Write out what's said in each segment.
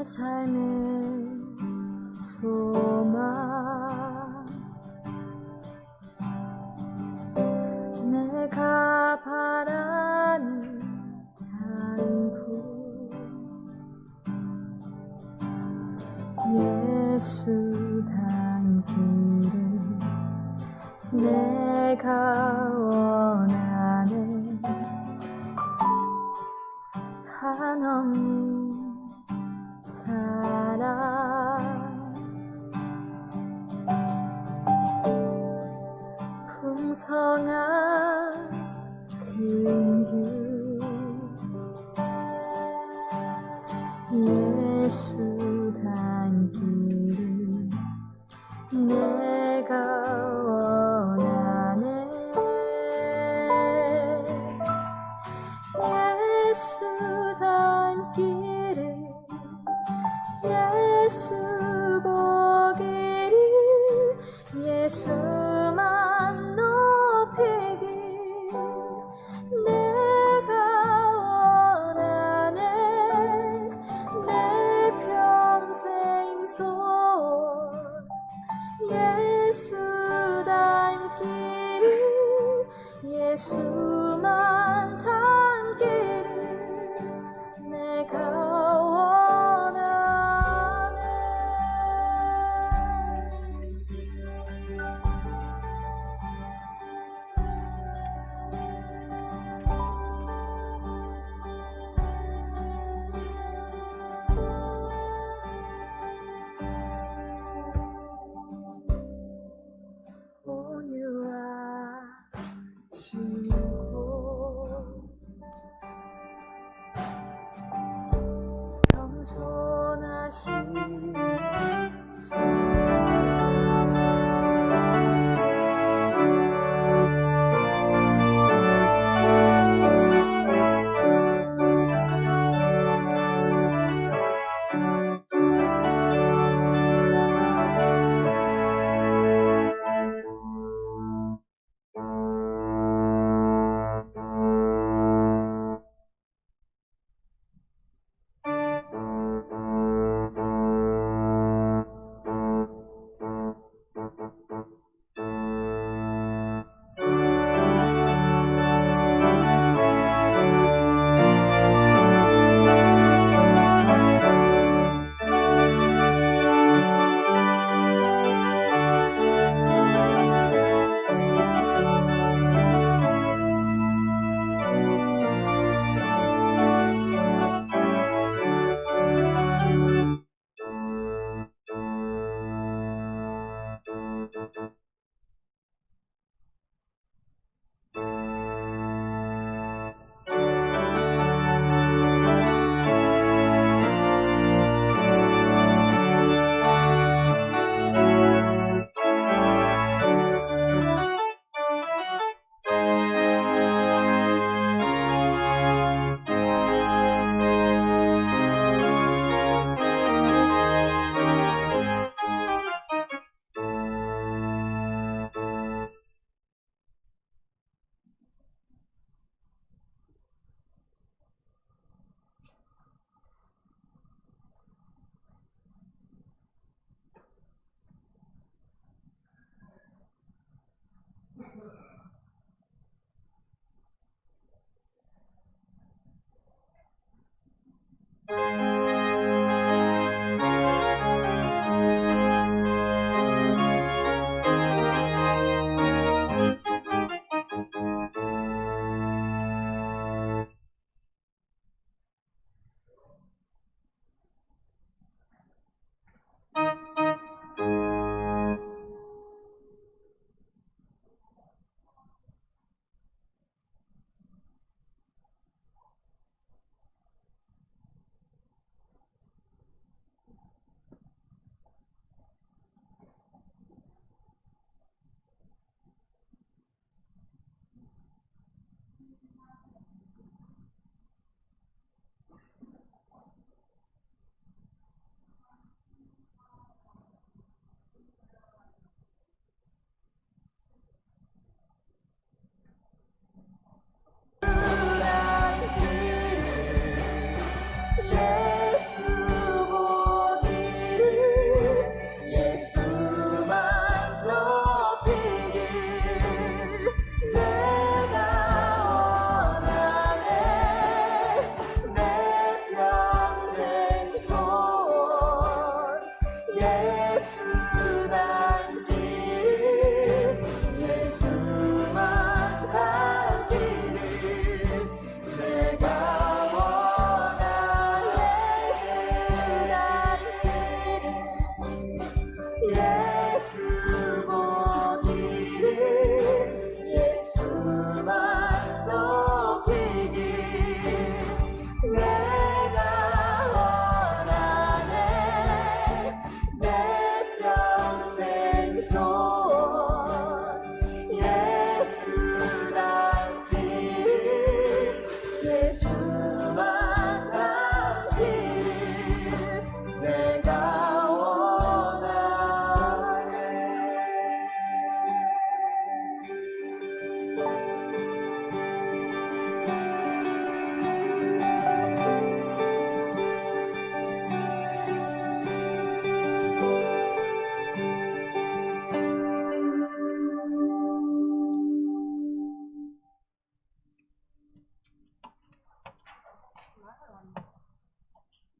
삶의 소망, 내가 바라는 당부, 예수 닮기를 내가 원하네. 한없는 사랑, 풍성한 긍휼, 예수 닮기를 내가 원하네. 예수 닮기를, 예수 보기를, 예수만 높이길 내가 원하네. 내 평생 속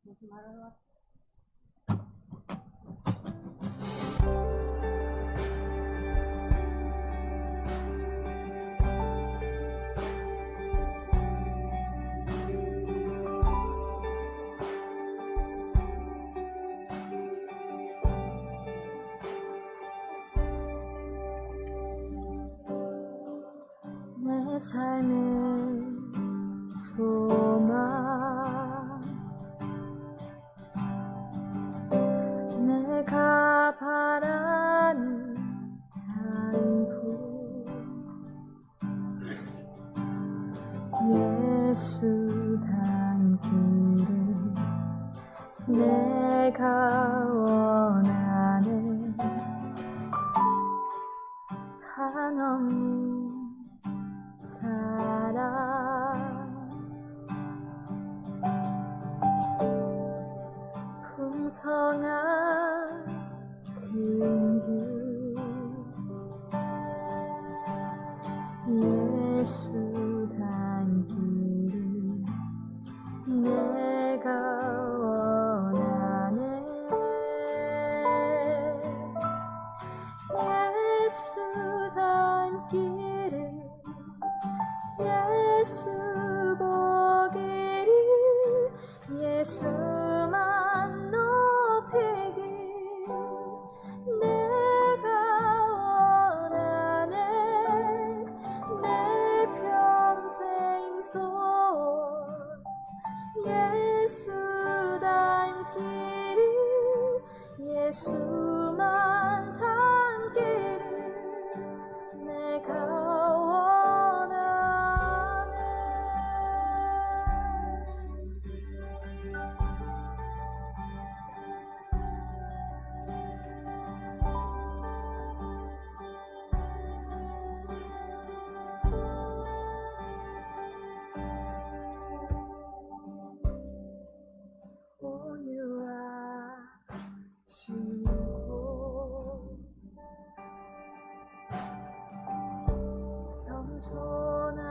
무슨 말을 왔어? 내 삶의 소망 내가 바라는 단풍 예수 닮기를 내가 원하는 한없는 사랑 풍성한 긍휼 예수 닮기를 내가 원하네 예수 닮기를 예수 보기를 예수만 높이길 내가 원하네 내 평생 소원 예수 닮기를 예수만 닮기를 내가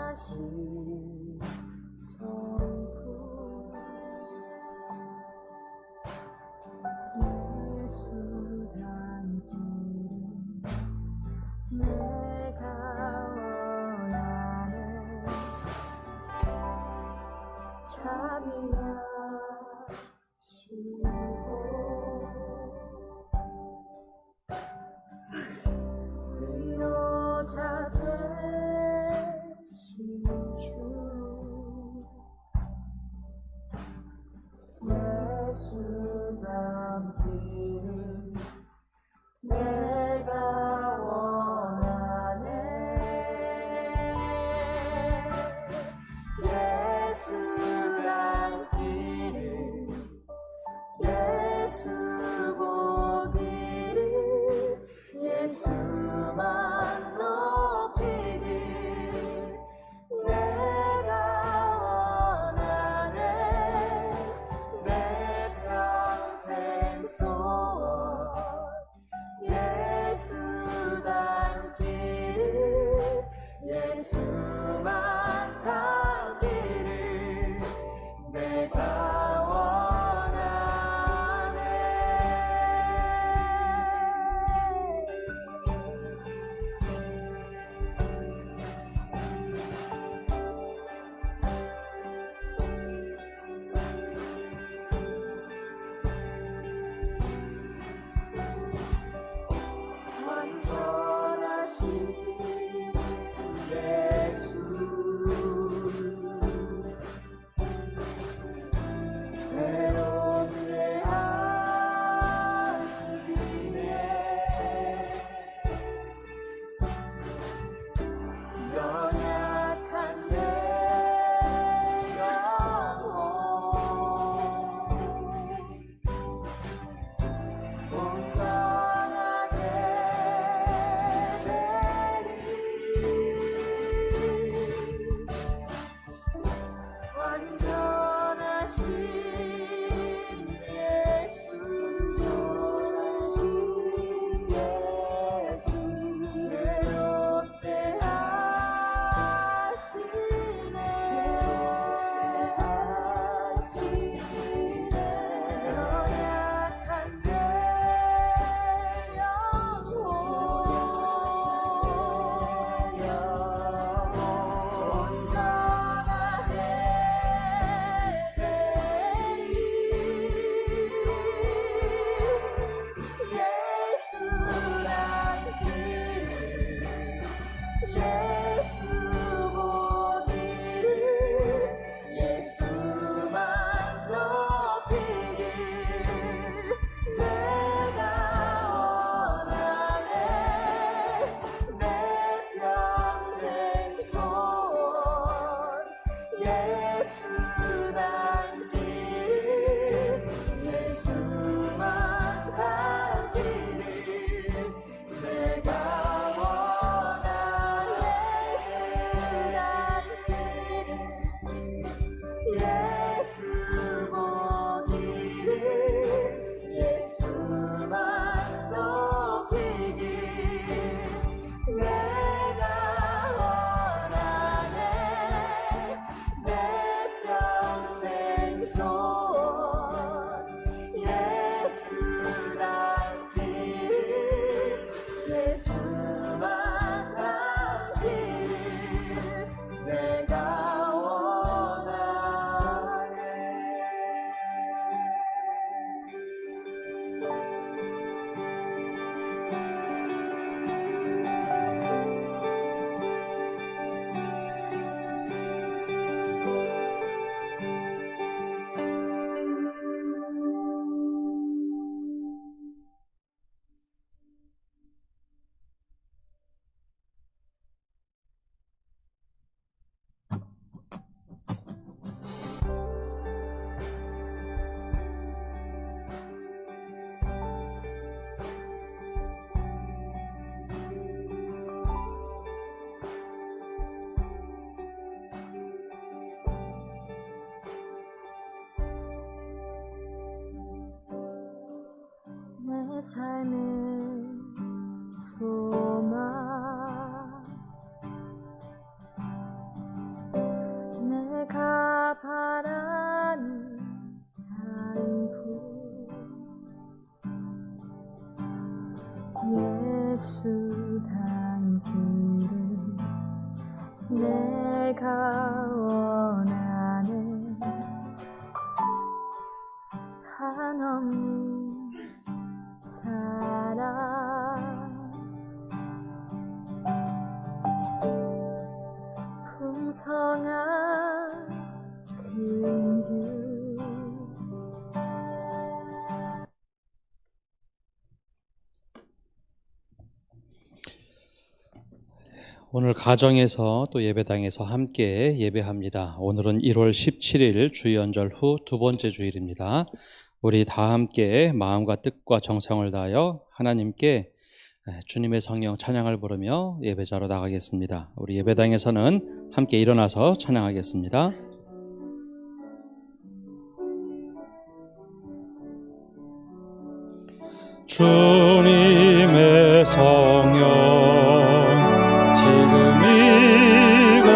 겸손하신 성품 예수 닮기를 내가 원하네 자비하시고 위로자 되신 주 예수 닮기를 내가 원하네 예수 닮기를 예수 보기를 예수만 높이길 내가 원하네 내 평생 소원 예수 닮기를 예수만 닮기를 내가 원하네 완전하신 예수 새롭게 하시네 연약한 내 영혼 온전하게 되리 완전하신 소원 예수 닮기를 예수만 닮기를 내가 원하네. 내 삶의 소망 내가 바라는 삶 예수 닮기를 내가 원하는 한없는 사랑 풍성한 긍휼 오늘 가정에서 또 예배당에서 함께 예배합니다. 오늘은 1월 17일 주연절 후 두 번째 주일입니다. 우리 다 함께 마음과 뜻과 정성을 다하여 하나님께 주님의 성령 찬양을 부르며 예배자로 나가겠습니다. 우리 예배당에서는 함께 일어나서 찬양하겠습니다. 주님의 성령 지금 이곳에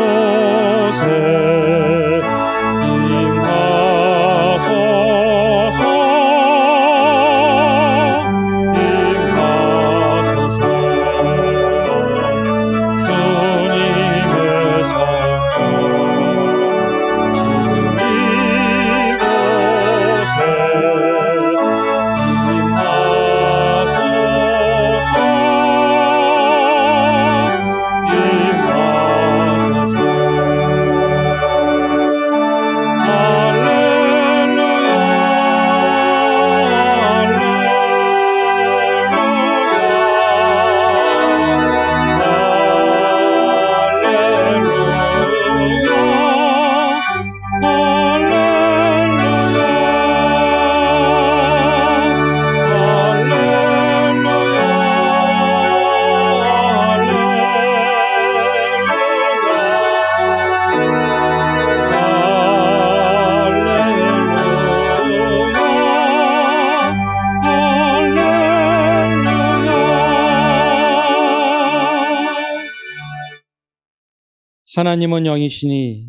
임하소서 임하소서 주님의 성령 지금 이곳에 하나님은 영이시니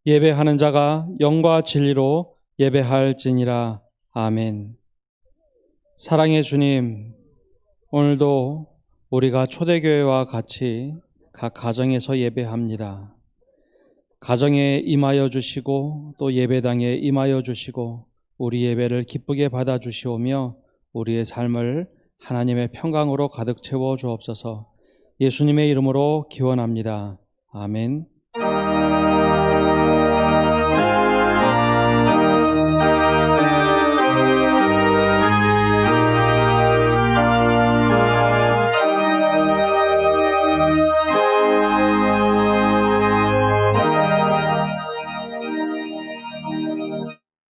예배하는 자가 영과 진리로 예배할지니라. 아멘. 사랑의 주님, 오늘도 우리가 초대교회와 같이 각 가정에서 예배합니다. 가정에 임하여 주시고 또 예배당에 임하여 주시고 우리 예배를 기쁘게 받아 주시오며 우리의 삶을 하나님의 평강으로 가득 채워 주옵소서. 예수님의 이름으로 기원합니다. 아멘.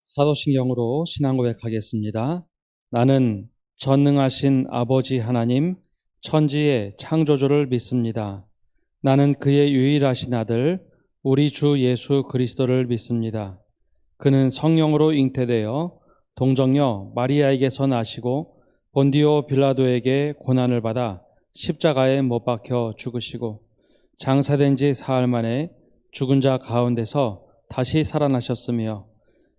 사도신경으로 신앙 고백하겠습니다. 나는 전능하신 아버지 하나님, 천지의 창조주를 믿습니다. 나는 그의 유일하신 아들 우리 주 예수 그리스도를 믿습니다. 그는 성령으로 잉태되어 동정녀 마리아에게서 나시고 본디오 빌라도에게 고난을 받아 십자가에 못 박혀 죽으시고 장사된 지 사흘 만에 죽은 자 가운데서 다시 살아나셨으며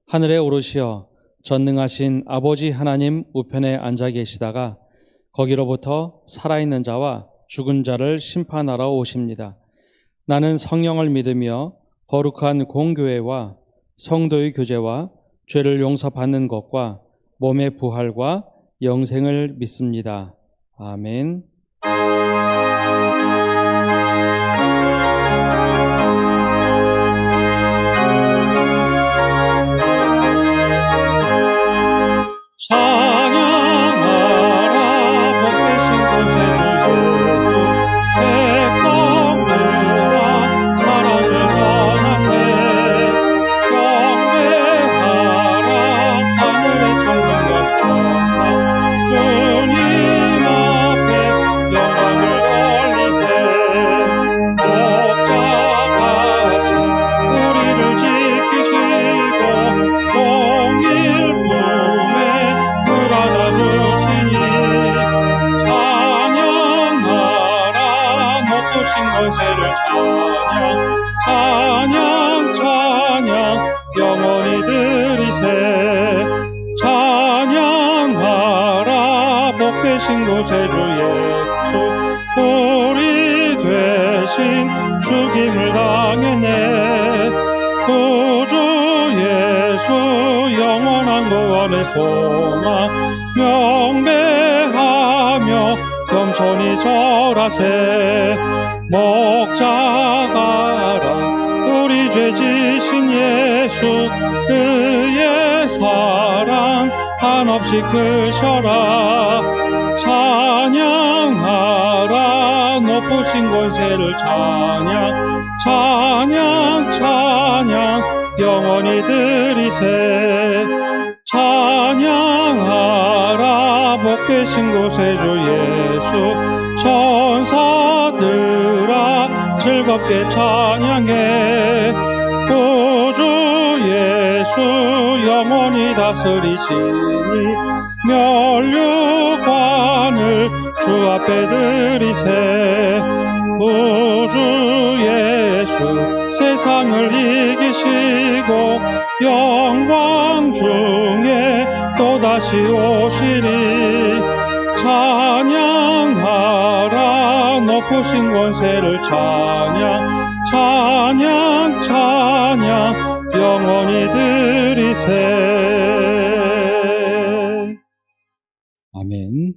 하늘에 오르시어 전능하신 아버지 하나님 우편에 앉아 계시다가 거기로부터 살아있는 자와 죽은 자를 심판하러 오십니다. 나는 성령을 믿으며 거룩한 공교회와 성도의 교제와 죄를 용서받는 것과 몸의 부활과 영생을 믿습니다. 아멘. 찬양하라 복되신 구세주 예수 백성들아 사랑을 전하세 경배하라 하늘의 천군과 천사 주님 앞에 영광을 돌리세 목자같이 우리를 지키시고 종일 품에 안아주시니 찬양하라 높으신 권세를 찬양 찬양 영원히 드리세 찬양하라 복되신 구세주 예수 우리 되신 죽임을 당했네 구주 예수 영원한 구원의 소망 명배하며 겸손히 절하세 목자가라 우리 죄 지신 예수 그의 사랑 한없이 크셔라 찬양하라 높으신 권세를 찬양 영원히 드리세 찬양하라 복되신 구세주 예수 천사들아 즐겁게 찬양해 구주 예수 영원히 다스리시니 면류관을 주 앞에 드리세 구주 예수 세상을 이기시고 영광 중에 또다시 오시리 찬양하라 높으신 권세를 찬양 영원히 드리세 아멘.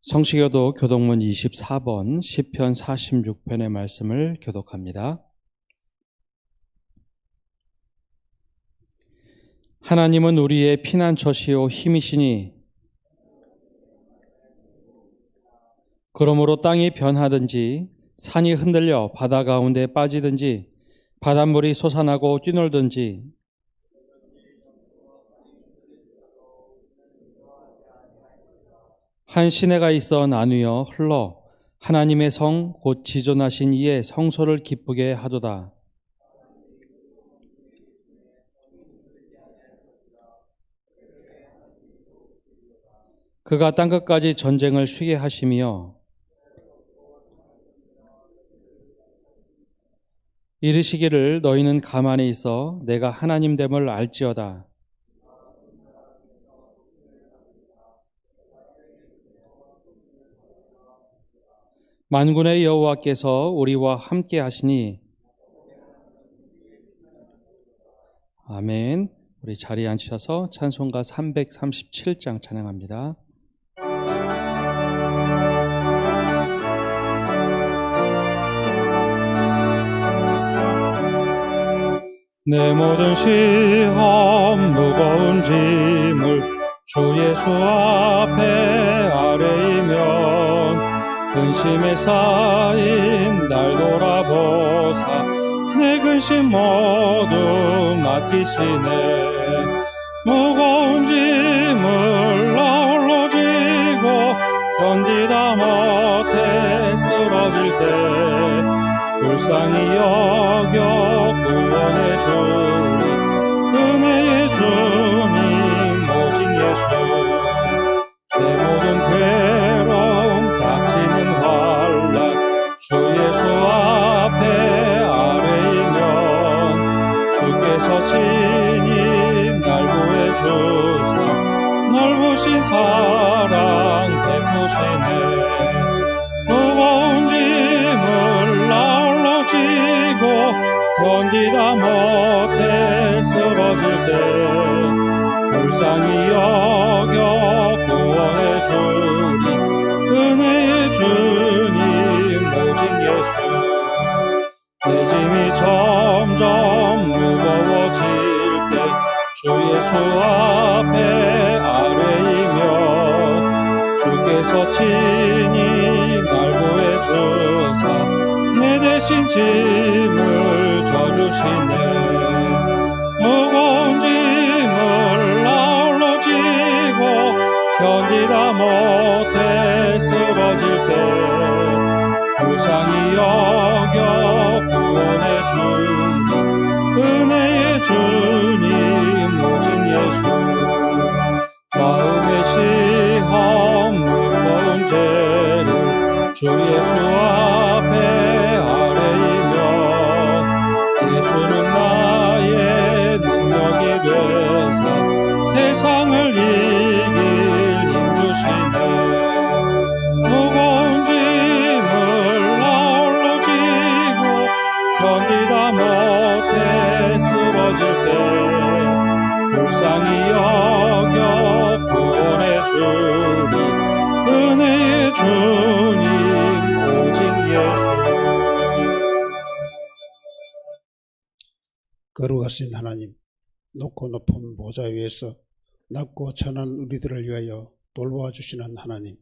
성시교도 교독문 24번 시편 46편의 말씀을 교독합니다. 하나님은 우리의 피난처시요 힘이시니 그러므로 땅이 변하든지 산이 흔들려 바다 가운데 빠지든지 바닷물이 솟아나고 뛰놀든지 한 시내가 있어 나누어 흘러 하나님의 성 곧 지존하신 이의 성소를 기쁘게 하도다. 그가 땅끝까지 전쟁을 쉬게 하시며 이르시기를 너희는 가만히 있어 내가 하나님됨을 알지어다. 만군의 여호와께서 우리와 함께 하시니 아멘. 우리 자리에 앉으셔서 찬송가 337장 찬양합니다. 내 모든 시험 무거운 짐을 주 예수 앞에 아뢰이면 근심에 쌓인 날 돌아보사 내 근심 모두 맡기시네. 무거운 짐을 나 홀로 지고 견디다 못해 쓰러질 때 불쌍히 여겨 구원해 주리 은혜의 주님 오직 예수. 내 모든 괴로움 닥치는 환난 주 예수 앞에 아뢰이면 주께서 친히 견디다 못해 쓰러질 때 불쌍히 여겨 구원해 주리 은혜의 주님 오직 예수. 내 짐이 점점 무거워질 때 주 예수 앞에 아뢰이며 주께서 친히 날 구해주사 내 대신 짐을 져주시네. 무거운 짐을 나홀로 지고 견디다 못해 쓰러질 때 불쌍히 여겨 구원해 주니 은혜의 주님 오직 예수. 마음의 시험 무거운 죄를 주 예수 앞에 아뢰이며 예수는 나의 능력이 되사 세상을 이길 힘 주시네. 무거운 짐을 나홀로 지고 견디다 못해 쓰러질 때 불쌍히 여겨 구원해 주리 은혜의 주님 오직 예수. 거룩하신 하나님, 높고 높은 보좌 위에서 낮고 천한 우리들을 위하여 돌보아 주시는 하나님,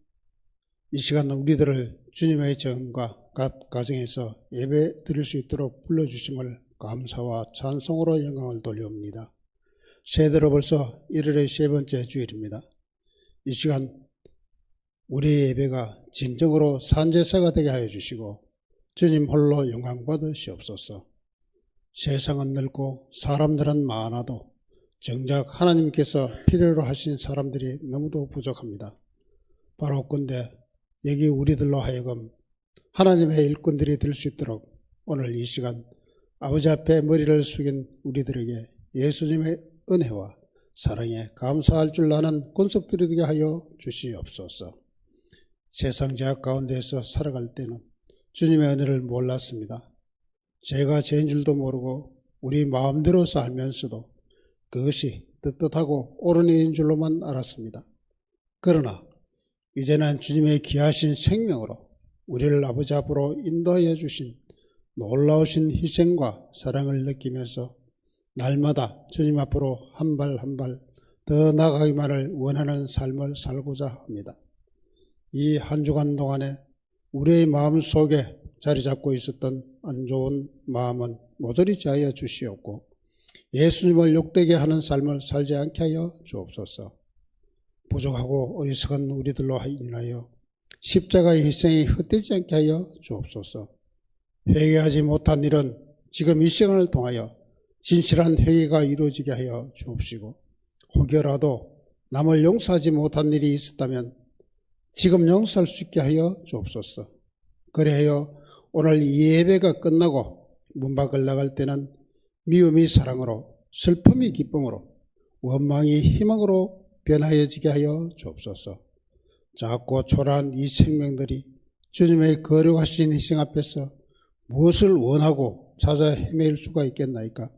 이 시간 우리들을 주님의 정과 각 가정에서 예배 드릴 수 있도록 불러주심을 감사와 찬송으로 영광을 돌려옵니다. 새해들어 벌써 1월의 세 번째 주일입니다. 이 시간 우리의 예배가 진정으로 산제사가 되게 하여 주시고 주님 홀로 영광 받으시옵소서. 세상은 넓고 사람들은 많아도 정작 하나님께서 필요로 하신 사람들이 너무도 부족합니다. 바로건대 여기 우리들로 하여금 하나님의 일꾼들이 될 수 있도록 오늘 이 시간 아버지 앞에 머리를 숙인 우리들에게 예수님의 은혜와 사랑에 감사할 줄 아는 권속들이 되게 하여 주시옵소서. 세상 제약 가운데에서 살아갈 때는 주님의 은혜를 몰랐습니다. 제가 죄인 줄도 모르고 우리 마음대로 살면서도 그것이 떳떳하고 옳은 일인 줄로만 알았습니다. 그러나 이제는 주님의 귀하신 생명으로 우리를 아버지 앞으로 인도하여 주신 놀라우신 희생과 사랑을 느끼면서 날마다 주님 앞으로 한 발 한 발 더 나아가기만을 원하는 삶을 살고자 합니다. 이 한 주간 동안에 우리의 마음 속에 자리 잡고 있었던 안 좋은 마음은 모조리 제하여 주시옵고 예수님을 욕되게 하는 삶을 살지 않게 하여 주옵소서. 부족하고 어리석은 우리들로 인하여 십자가의 희생이 헛되지 않게 하여 주옵소서. 회개하지 못한 일은 지금 이 시간을 통하여 진실한 회개가 이루어지게 하여 주옵시고 혹여라도 남을 용서하지 못한 일이 있었다면 지금 용서할 수 있게 하여 주옵소서. 그래야 오늘 이 예배가 끝나고 문 밖을 나갈 때는 미움이 사랑으로, 슬픔이 기쁨으로, 원망이 희망으로 변하여지게 하여 주옵소서. 작고 초라한 이 생명들이 주님의 거룩하신 희생 앞에서 무엇을 원하고 찾아 헤매일 수가 있겠나이까?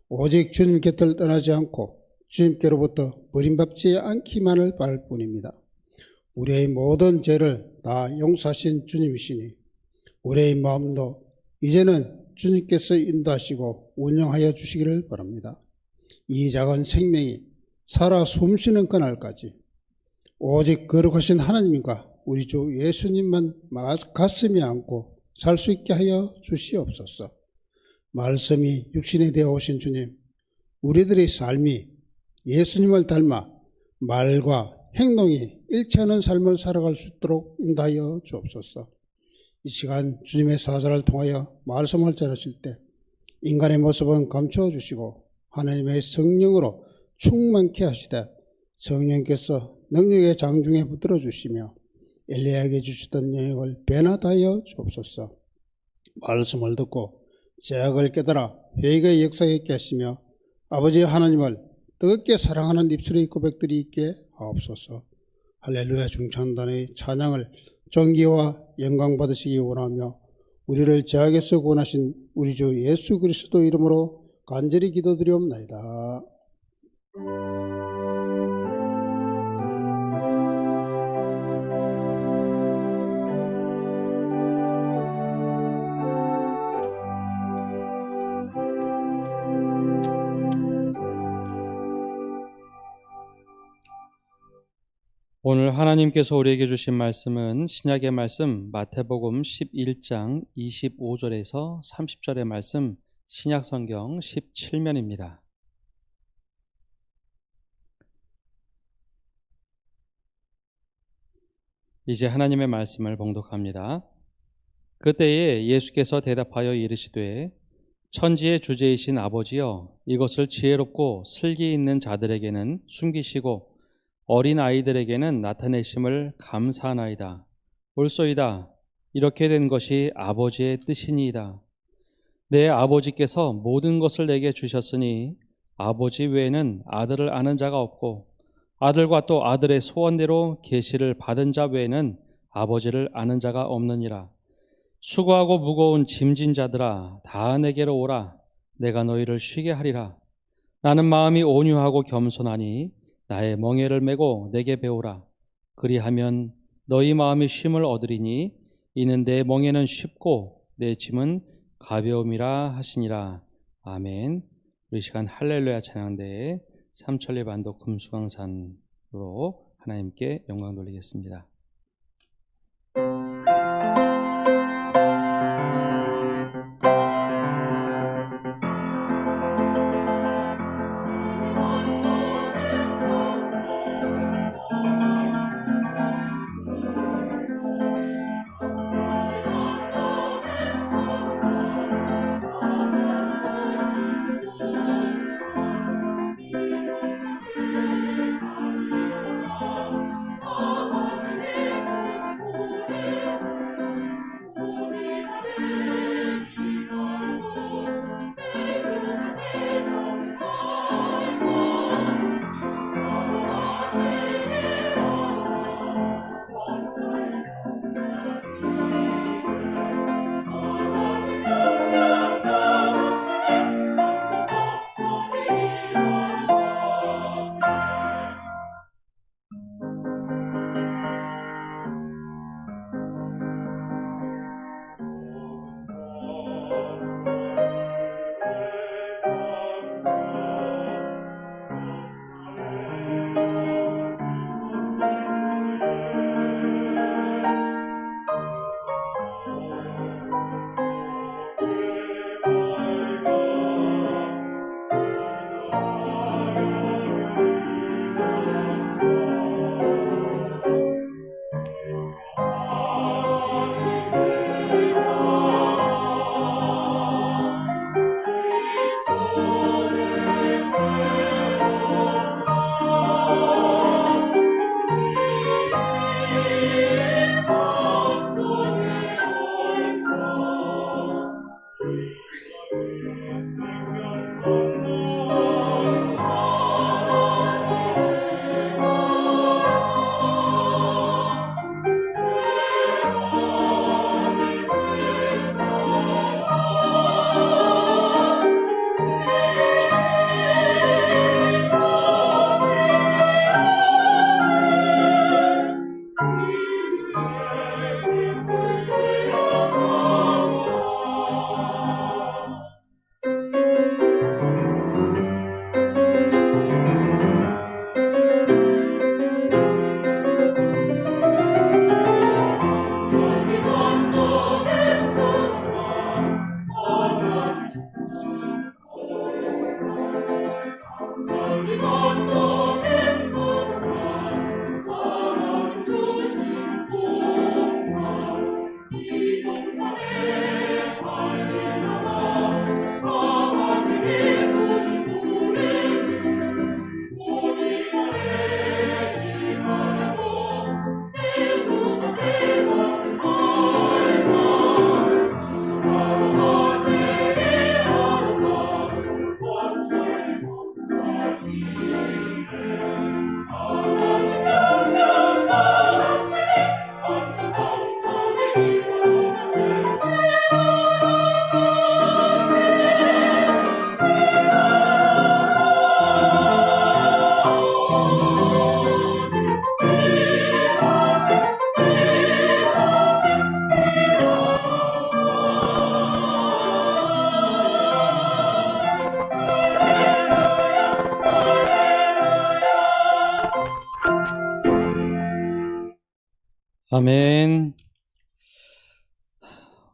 오직 주님 곁을 떠나지 않고 주님께로부터 버림받지 않기만을 바랄 뿐입니다. 우리의 모든 죄를 다 용서하신 주님이시니 우리의 마음도 이제는 주님께서 인도하시고 운영하여 주시기를 바랍니다. 이 작은 생명이 살아 숨쉬는 그날까지 오직 거룩하신 하나님과 우리 주 예수님만 가슴에 안고 살 수 있게 하여 주시옵소서. 말씀이 육신이 되어 오신 주님, 우리들의 삶이 예수님을 닮아 말과 행동이 일치하는 삶을 살아갈 수 있도록 인도하여 주옵소서. 이 시간 주님의 사자를 통하여 말씀을 전하실 때 인간의 모습은 감추어 주시고 하나님의 성령으로 충만케 하시되 성령께서 능력의 장중에 붙들어 주시며 엘리야에게 주시던 영역을 변화하여 주옵소서. 말씀을 듣고 제약을 깨달아 회개의 역사에 있게 하시며 아버지 하나님을 뜨겁게 사랑하는 입술의 고백들이 있게 하옵소서. 할렐루야 중창단의 찬양을 존귀와 영광 받으시기 원하며 우리를 죄악에서 구원하신 우리 주 예수 그리스도 이름으로 간절히 기도드리옵나이다. 오늘 하나님께서 우리에게 주신 말씀은 신약의 말씀 마태복음 11장 25절에서 30절의 말씀 신약성경 17면입니다. 이제 하나님의 말씀을 봉독합니다. 그때에 예수께서 대답하여 이르시되 천지의 주제이신 아버지여 이것을 지혜롭고 슬기 있는 자들에게는 숨기시고 어린 아이들에게는 나타내심을 감사하나이다. 옳소이다. 이렇게 된 것이 아버지의 뜻이니이다. 내 아버지께서 모든 것을 내게 주셨으니 아버지 외에는 아들을 아는 자가 없고 아들과 또 아들의 소원대로 계시를 받은 자 외에는 아버지를 아는 자가 없느니라. 수고하고 무거운 짐진 자들아 다 내게로 오라. 내가 너희를 쉬게 하리라. 나는 마음이 온유하고 겸손하니 나의 멍에를 메고 내게 배우라. 그리하면 너희 마음이 쉼을 얻으리니 이는 내 멍에는 쉽고 내 짐은 가벼움이라 하시니라. 아멘. 우리 시간 할렐루야 찬양대에 삼천리 반도 금수강산으로 하나님께 영광 돌리겠습니다. 아멘.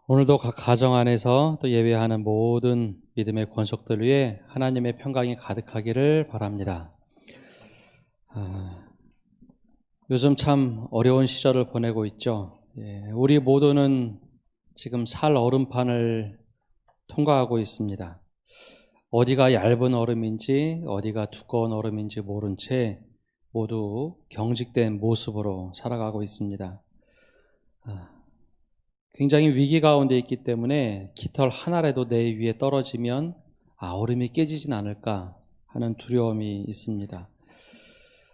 오늘도 각 가정 안에서 또 예배하는 모든 믿음의 권속들 위해 하나님의 평강이 가득하기를 바랍니다. 요즘 참 어려운 시절을 보내고 있죠. 우리 모두는 지금 살 얼음판을 통과하고 있습니다. 어디가 얇은 얼음인지 어디가 두꺼운 얼음인지 모른 채 모두 경직된 모습으로 살아가고 있습니다. 굉장히 위기 가운데 있기 때문에 깃털 하나라도 내 위에 떨어지면 얼음이 깨지진 않을까 하는 두려움이 있습니다.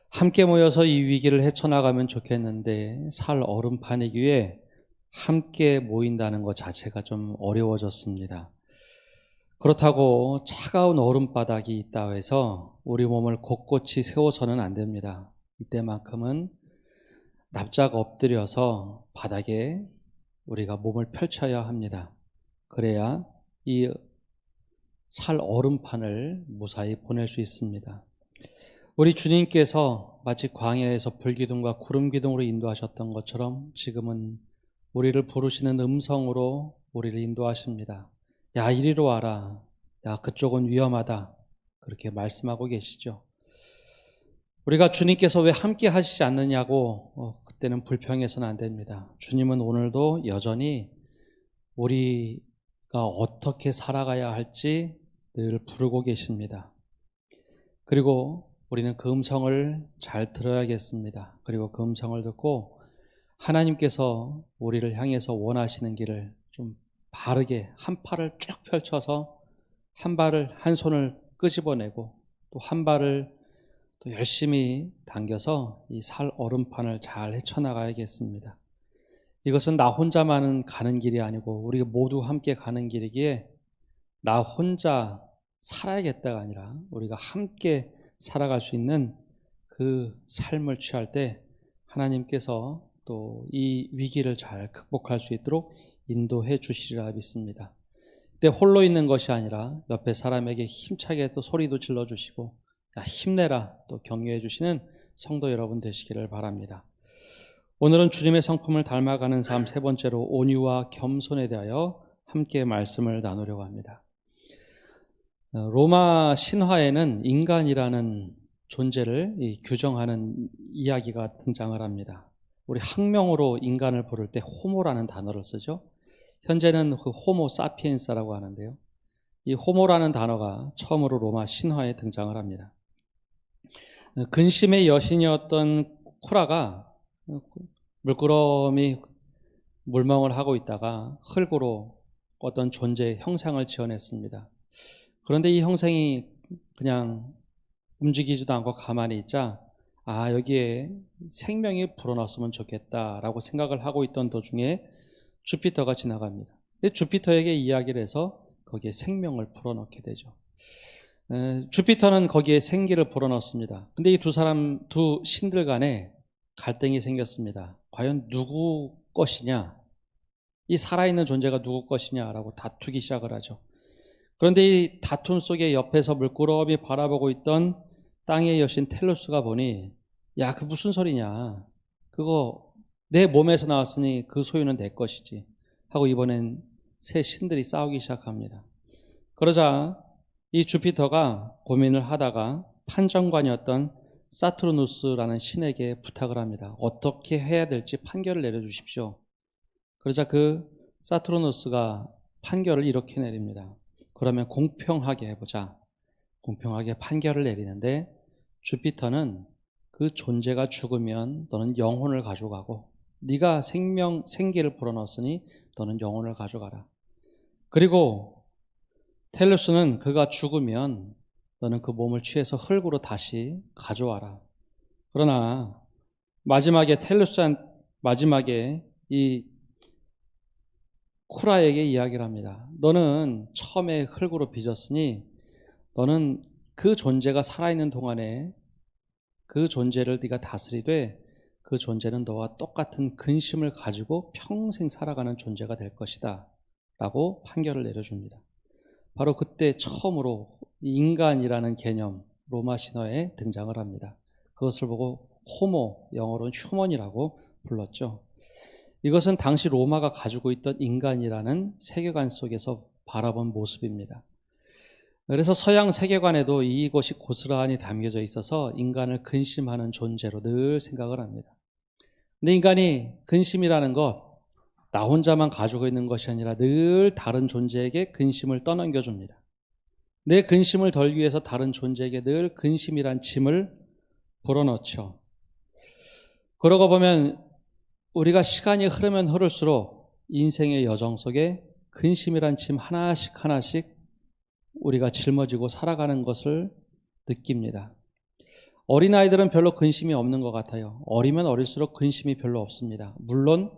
함께 모여서 이 위기를 헤쳐나가면 좋겠는데 살 얼음판이기에 함께 모인다는 것 자체가 좀 어려워졌습니다. 그렇다고 차가운 얼음바닥이 있다고 해서 우리 몸을 곳곳이 세워서는 안 됩니다. 이때만큼은 납작 엎드려서 바닥에 우리가 몸을 펼쳐야 합니다. 그래야 이 살 얼음판을 무사히 보낼 수 있습니다. 우리 주님께서 마치 광야에서 불기둥과 구름기둥으로 인도하셨던 것처럼 지금은 우리를 부르시는 음성으로 우리를 인도하십니다. 야, 이리로 와라. 야, 그쪽은 위험하다. 그렇게 말씀하고 계시죠. 우리가 주님께서 왜 함께 하시지 않느냐고 그때는 불평해서는 안 됩니다. 주님은 오늘도 여전히 우리가 어떻게 살아가야 할지 늘 부르고 계십니다. 그리고 우리는 그 음성을 잘 들어야겠습니다. 그리고 그 음성을 듣고 하나님께서 우리를 향해서 원하시는 길을 좀 바르게 한 팔을 쭉 펼쳐서 한 손을 끄집어내고 또 한 발을 또 열심히 당겨서 이 살 얼음판을 잘 헤쳐나가야겠습니다. 이것은 나 혼자만 가는 길이 아니고 우리 모두 함께 가는 길이기에 나 혼자 살아야겠다가 아니라 우리가 함께 살아갈 수 있는 그 삶을 취할 때 하나님께서 또 이 위기를 잘 극복할 수 있도록 인도해 주시리라 믿습니다. 그때 홀로 있는 것이 아니라 옆에 사람에게 힘차게 또 소리도 질러주시고 야, 힘내라 또 격려해 주시는 성도 여러분 되시기를 바랍니다. 오늘은 주님의 성품을 닮아가는 삶 세 번째로 온유와 겸손에 대하여 함께 말씀을 나누려고 합니다. 로마 신화에는 인간이라는 존재를 규정하는 이야기가 등장을 합니다. 우리 학명으로 인간을 부를 때 호모라는 단어를 쓰죠. 현재는 그 호모 사피엔스라고 하는데요. 이 호모라는 단어가 처음으로 로마 신화에 등장을 합니다. 근심의 여신이었던 쿠라가 물끄러미 물멍을 하고 있다가 흙으로 어떤 존재의 형상을 지어냈습니다. 그런데 이 형상이 그냥 움직이지도 않고 가만히 있자 여기에 생명이 불어넣었으면 좋겠다라고 생각을 하고 있던 도중에 주피터가 지나갑니다. 주피터에게 이야기를 해서 거기에 생명을 불어넣게 되죠. 주피터는 거기에 생기를 불어넣습니다. 근데 이 두 신들 간에 갈등이 생겼습니다. 과연 누구 것이냐? 이 살아있는 존재가 누구 것이냐라고 다투기 시작을 하죠. 그런데 이 다툼 속에 옆에서 물끄러미 바라보고 있던 땅의 여신 텔루스가 보니 야, 그 무슨 소리냐? 그거 내 몸에서 나왔으니 그 소유는 내 것이지 하고 이번엔 새 신들이 싸우기 시작합니다. 그러자 이 주피터가 고민을 하다가 판정관이었던 사투르누스라는 신에게 부탁을 합니다. 어떻게 해야 될지 판결을 내려주십시오. 그러자 그 사투르누스가 판결을 이렇게 내립니다. 그러면 공평하게 해보자. 공평하게 판결을 내리는데 주피터는 그 존재가 죽으면 너는 영혼을 가져가고 네가 생기를 불어넣었으니 너는 영혼을 가져가라. 그리고 텔루스는 그가 죽으면 너는 그 몸을 취해서 흙으로 다시 가져와라. 그러나 마지막에 이 쿠라에게 이야기를 합니다. 너는 처음에 흙으로 빚었으니 너는 그 존재가 살아있는 동안에 그 존재를 네가 다스리되 그 존재는 너와 똑같은 근심을 가지고 평생 살아가는 존재가 될 것이다 라고 판결을 내려줍니다. 바로 그때 처음으로 인간이라는 개념 로마 신화에 등장을 합니다. 그것을 보고 호모, 영어로는 휴먼이라고 불렀죠. 이것은 당시 로마가 가지고 있던 인간이라는 세계관 속에서 바라본 모습입니다. 그래서 서양 세계관에도 이것이 고스란히 담겨져 있어서 인간을 근심하는 존재로 늘 생각을 합니다. 근데 인간이 근심이라는 것, 나 혼자만 가지고 있는 것이 아니라 늘 다른 존재에게 근심을 떠넘겨줍니다. 내 근심을 덜기 위해서 다른 존재에게 늘 근심이란 짐을 불어넣죠. 그러고 보면 우리가 시간이 흐르면 흐를수록 인생의 여정 속에 근심이란 짐 하나씩 하나씩 우리가 짊어지고 살아가는 것을 느낍니다. 어린아이들은 별로 근심이 없는 것 같아요. 어리면 어릴수록 근심이 별로 없습니다. 물론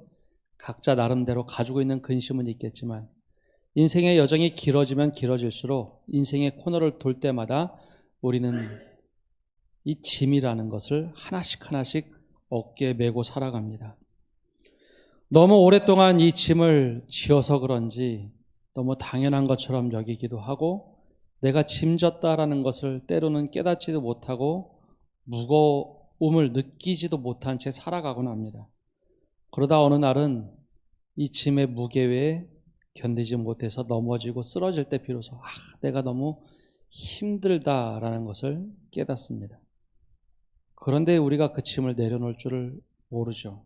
각자 나름대로 가지고 있는 근심은 있겠지만 인생의 여정이 길어지면 길어질수록 인생의 코너를 돌 때마다 우리는 이 짐이라는 것을 하나씩 하나씩 어깨에 메고 살아갑니다. 너무 오랫동안 이 짐을 지어서 그런지 너무 당연한 것처럼 여기기도 하고 내가 짐졌다라는 것을 때로는 깨닫지도 못하고 무거움을 느끼지도 못한 채 살아가곤 합니다. 그러다 어느 날은 이 짐의 무게에 견디지 못해서 넘어지고 쓰러질 때 비로소 내가 너무 힘들다라는 것을 깨닫습니다. 그런데 우리가 그 짐을 내려놓을 줄을 모르죠.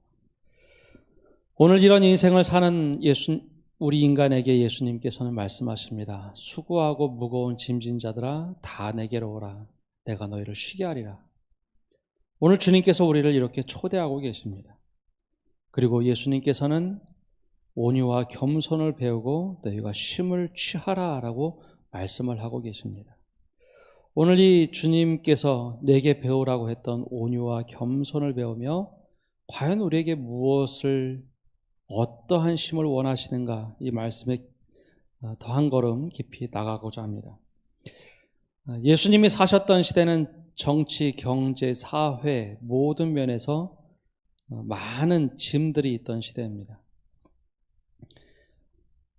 오늘 이런 인생을 사는 우리 인간에게 예수님께서는 말씀하십니다. 수고하고 무거운 짐진 자들아 다 내게로 오라. 내가 너희를 쉬게 하리라. 오늘 주님께서 우리를 이렇게 초대하고 계십니다. 그리고 예수님께서는 온유와 겸손을 배우고 너희가 쉼을 취하라 라고 말씀을 하고 계십니다. 오늘 이 주님께서 내게 배우라고 했던 온유와 겸손을 배우며 과연 우리에게 무엇을 어떠한 쉼을 원하시는가 이 말씀에 더 한 걸음 깊이 나가고자 합니다. 예수님이 사셨던 시대는 정치, 경제, 사회 모든 면에서 많은 짐들이 있던 시대입니다.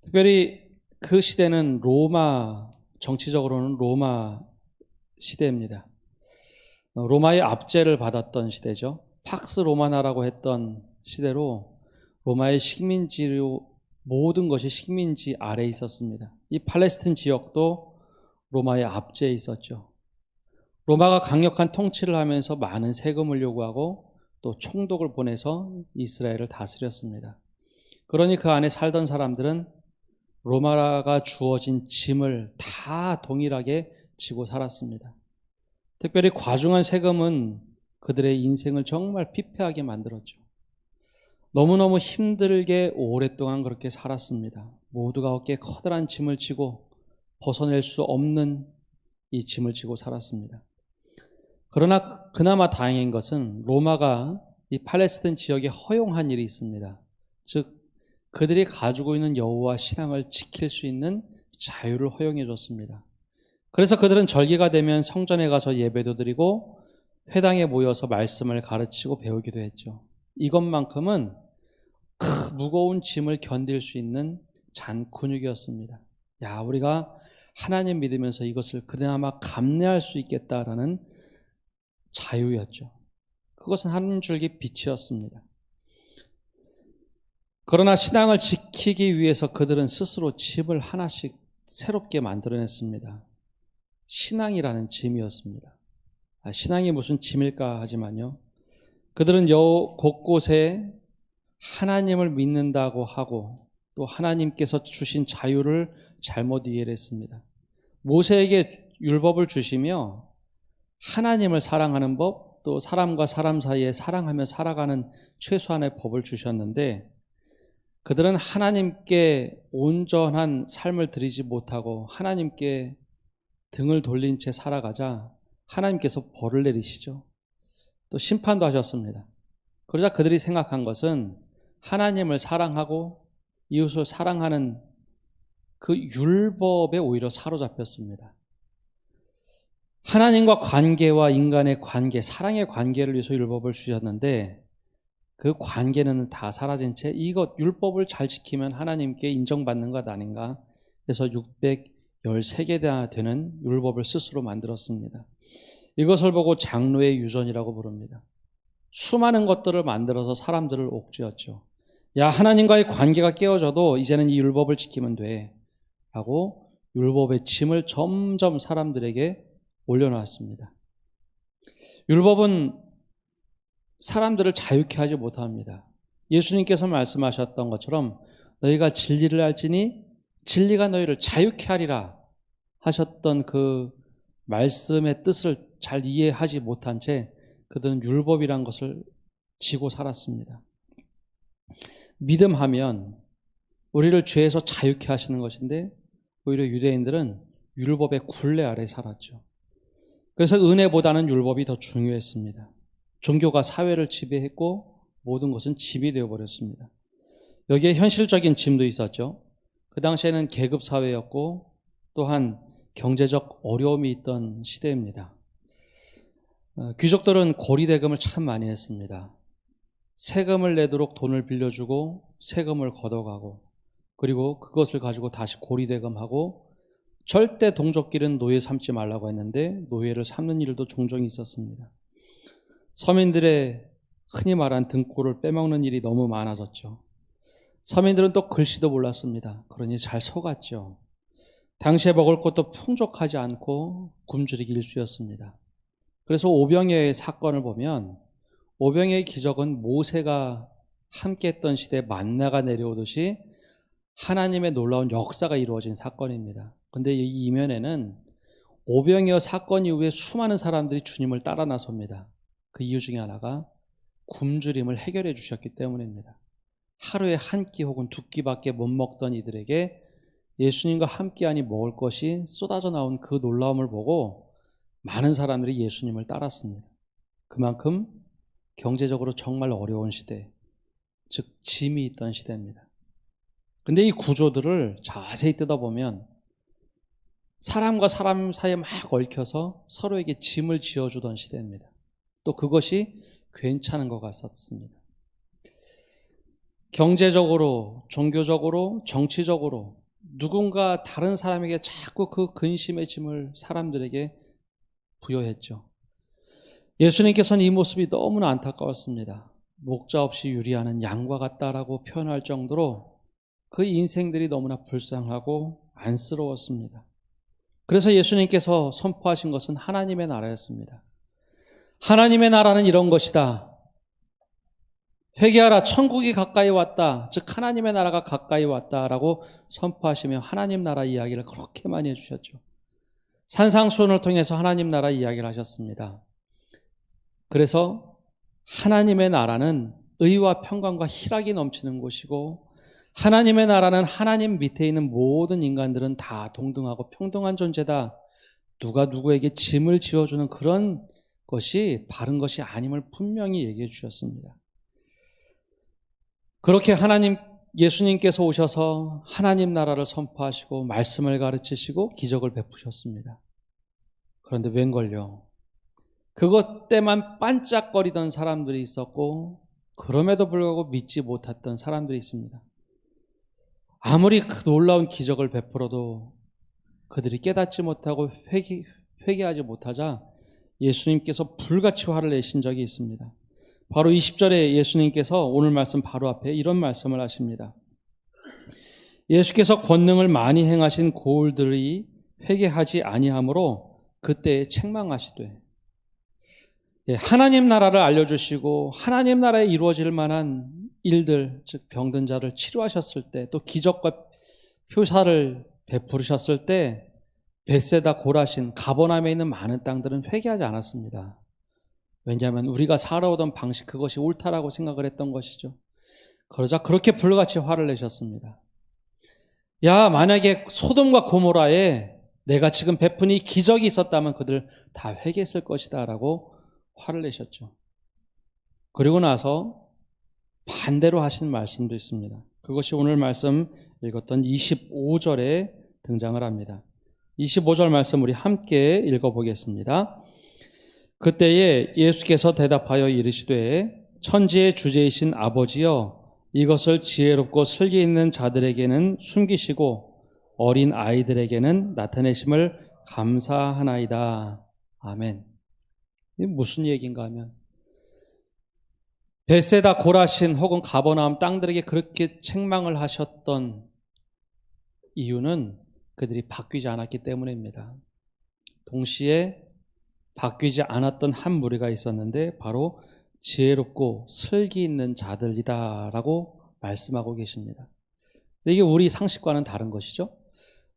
특별히 그 시대는 정치적으로는 로마 시대입니다. 로마의 압제를 받았던 시대죠. 팍스 로마나라고 했던 시대로 로마의 식민지로 모든 것이 식민지 아래에 있었습니다. 이 팔레스틴 지역도 로마의 압제에 있었죠. 로마가 강력한 통치를 하면서 많은 세금을 요구하고 또 총독을 보내서 이스라엘을 다스렸습니다. 그러니 그 안에 살던 사람들은 로마가 주어진 짐을 다 동일하게 지고 살았습니다. 특별히 과중한 세금은 그들의 인생을 정말 피폐하게 만들었죠. 너무너무 힘들게 오랫동안 그렇게 살았습니다. 모두가 어깨에 커다란 짐을 지고 벗어낼 수 없는 이 짐을 지고 살았습니다. 그러나 그나마 다행인 것은 로마가 이 팔레스틴 지역에 허용한 일이 있습니다. 즉 그들이 가지고 있는 여호와 신앙을 지킬 수 있는 자유를 허용해 줬습니다. 그래서 그들은 절기가 되면 성전에 가서 예배도 드리고 회당에 모여서 말씀을 가르치고 배우기도 했죠. 이것만큼은 그 무거운 짐을 견딜 수 있는 잔 근육이었습니다. 우리가 하나님 믿으면서 이것을 그나마 감내할 수 있겠다라는 자유였죠. 그것은 한 줄기 빛이었습니다. 그러나 신앙을 지키기 위해서 그들은 스스로 짐을 하나씩 새롭게 만들어냈습니다. 신앙이라는 짐이었습니다. 신앙이 무슨 짐일까 하지만요. 그들은 곳곳에 하나님을 믿는다고 하고 또 하나님께서 주신 자유를 잘못 이해를 했습니다. 모세에게 율법을 주시며 하나님을 사랑하는 법, 또 사람과 사람 사이에 사랑하며 살아가는 최소한의 법을 주셨는데 그들은 하나님께 온전한 삶을 드리지 못하고 하나님께 등을 돌린 채 살아가자 하나님께서 벌을 내리시죠. 또 심판도 하셨습니다. 그러자 그들이 생각한 것은 하나님을 사랑하고 이웃을 사랑하는 그 율법에 오히려 사로잡혔습니다. 하나님과 관계와 인간의 관계, 사랑의 관계를 위해서 율법을 주셨는데 그 관계는 다 사라진 채 이것 율법을 잘 지키면 하나님께 인정받는 것 아닌가 해서 613개나 되는 율법을 스스로 만들었습니다. 이것을 보고 장로의 유전이라고 부릅니다. 수많은 것들을 만들어서 사람들을 옥죄었죠. 야, 하나님과의 관계가 깨어져도 이제는 이 율법을 지키면 돼 라고 율법의 짐을 점점 사람들에게 올려놨습니다. 율법은 사람들을 자유케 하지 못합니다. 예수님께서 말씀하셨던 것처럼 너희가 진리를 알지니 진리가 너희를 자유케 하리라 하셨던 그 말씀의 뜻을 잘 이해하지 못한 채 그들은 율법이란 것을 지고 살았습니다. 믿음하면 우리를 죄에서 자유케 하시는 것인데 오히려 유대인들은 율법의 굴레 아래 살았죠. 그래서 은혜보다는 율법이 더 중요했습니다. 종교가 사회를 지배했고 모든 것은 짐이 되어버렸습니다. 여기에 현실적인 짐도 있었죠. 그 당시에는 계급 사회였고 또한 경제적 어려움이 있던 시대입니다. 귀족들은 고리대금을 참 많이 했습니다. 세금을 내도록 돈을 빌려주고 세금을 걷어가고 그리고 그것을 가지고 다시 고리대금하고 절대 동족끼리는 노예 삼지 말라고 했는데 노예를 삼는 일도 종종 있었습니다. 서민들의 흔히 말한 등골을 빼먹는 일이 너무 많아졌죠. 서민들은 또 글씨도 몰랐습니다. 그러니 잘 속았죠. 당시에 먹을 것도 풍족하지 않고 굶주리기 일쑤였습니다. 그래서 오병이어의 사건을 보면 오병이어의 기적은 모세가 함께했던 시대에 만나가 내려오듯이 하나님의 놀라운 역사가 이루어진 사건입니다. 그런데 이 이면에는 오병이어 사건 이후에 수많은 사람들이 주님을 따라 나섭니다. 그 이유 중에 하나가 굶주림을 해결해 주셨기 때문입니다. 하루에 한 끼 혹은 두 끼밖에 못 먹던 이들에게 예수님과 함께하니 먹을 것이 쏟아져 나온 그 놀라움을 보고 많은 사람들이 예수님을 따랐습니다. 그만큼 경제적으로 정말 어려운 시대, 즉 짐이 있던 시대입니다. 근데 이 구조들을 자세히 뜯어보면 사람과 사람 사이에 막 얽혀서 서로에게 짐을 지어주던 시대입니다. 또 그것이 괜찮은 것 같았습니다. 경제적으로, 종교적으로, 정치적으로 누군가 다른 사람에게 자꾸 그 근심의 짐을 사람들에게 부여했죠. 예수님께서는 이 모습이 너무나 안타까웠습니다. 목자 없이 유리하는 양과 같다라고 표현할 정도로 그 인생들이 너무나 불쌍하고 안쓰러웠습니다. 그래서 예수님께서 선포하신 것은 하나님의 나라였습니다. 하나님의 나라는 이런 것이다. 회개하라, 천국이 가까이 왔다. 즉 하나님의 나라가 가까이 왔다라고 선포하시며 하나님 나라 이야기를 그렇게 많이 해주셨죠. 산상수훈을 통해서 하나님 나라 이야기를 하셨습니다. 그래서 하나님의 나라는 의와 평강과 희락이 넘치는 곳이고 하나님의 나라는 하나님 밑에 있는 모든 인간들은 다 동등하고 평등한 존재다. 누가 누구에게 짐을 지어주는 그런 것이 바른 것이 아님을 분명히 얘기해 주셨습니다. 그렇게 예수님께서 오셔서 하나님 나라를 선포하시고 말씀을 가르치시고 기적을 베푸셨습니다. 그런데 웬걸요? 그것 때만 반짝거리던 사람들이 있었고 그럼에도 불구하고 믿지 못했던 사람들이 있습니다. 아무리 그 놀라운 기적을 베풀어도 그들이 깨닫지 못하고 회개하지 못하자 예수님께서 불같이 화를 내신 적이 있습니다. 바로 20절에 예수님께서 오늘 말씀 바로 앞에 이런 말씀을 하십니다. 예수께서 권능을 많이 행하신 고울들이 회개하지 아니하므로 그때에 책망하시되, 하나님 나라를 알려주시고 하나님 나라에 이루어질 만한 일들, 즉 병든 자를 치료하셨을 때, 또 기적과 표사를 베푸셨을 때 벳세다, 고라신, 가버나움에 있는 많은 땅들은 회개하지 않았습니다. 왜냐하면 우리가 살아오던 방식, 그것이 옳다라고 생각을 했던 것이죠. 그러자 그렇게 불같이 화를 내셨습니다. 야, 만약에 소돔과 고모라에 내가 지금 베푼 이 기적이 있었다면 그들 다 회개했을 것이다 라고 화를 내셨죠. 그리고 나서 반대로 하신 말씀도 있습니다. 그것이 오늘 말씀 읽었던 25절에 등장을 합니다. 25절 말씀 우리 함께 읽어보겠습니다. 그때에 예수께서 대답하여 이르시되, 천지의 주제이신 아버지여, 이것을 지혜롭고 슬기 있는 자들에게는 숨기시고 어린 아이들에게는 나타내심을 감사하나이다. 아멘. 이게 무슨 얘기인가 하면 벳세다 고라신 혹은 가버나움 땅들에게 그렇게 책망을 하셨던 이유는 그들이 바뀌지 않았기 때문입니다. 동시에 바뀌지 않았던 한 무리가 있었는데 바로 지혜롭고 슬기 있는 자들이다라고 말씀하고 계십니다. 근데 이게 우리 상식과는 다른 것이죠.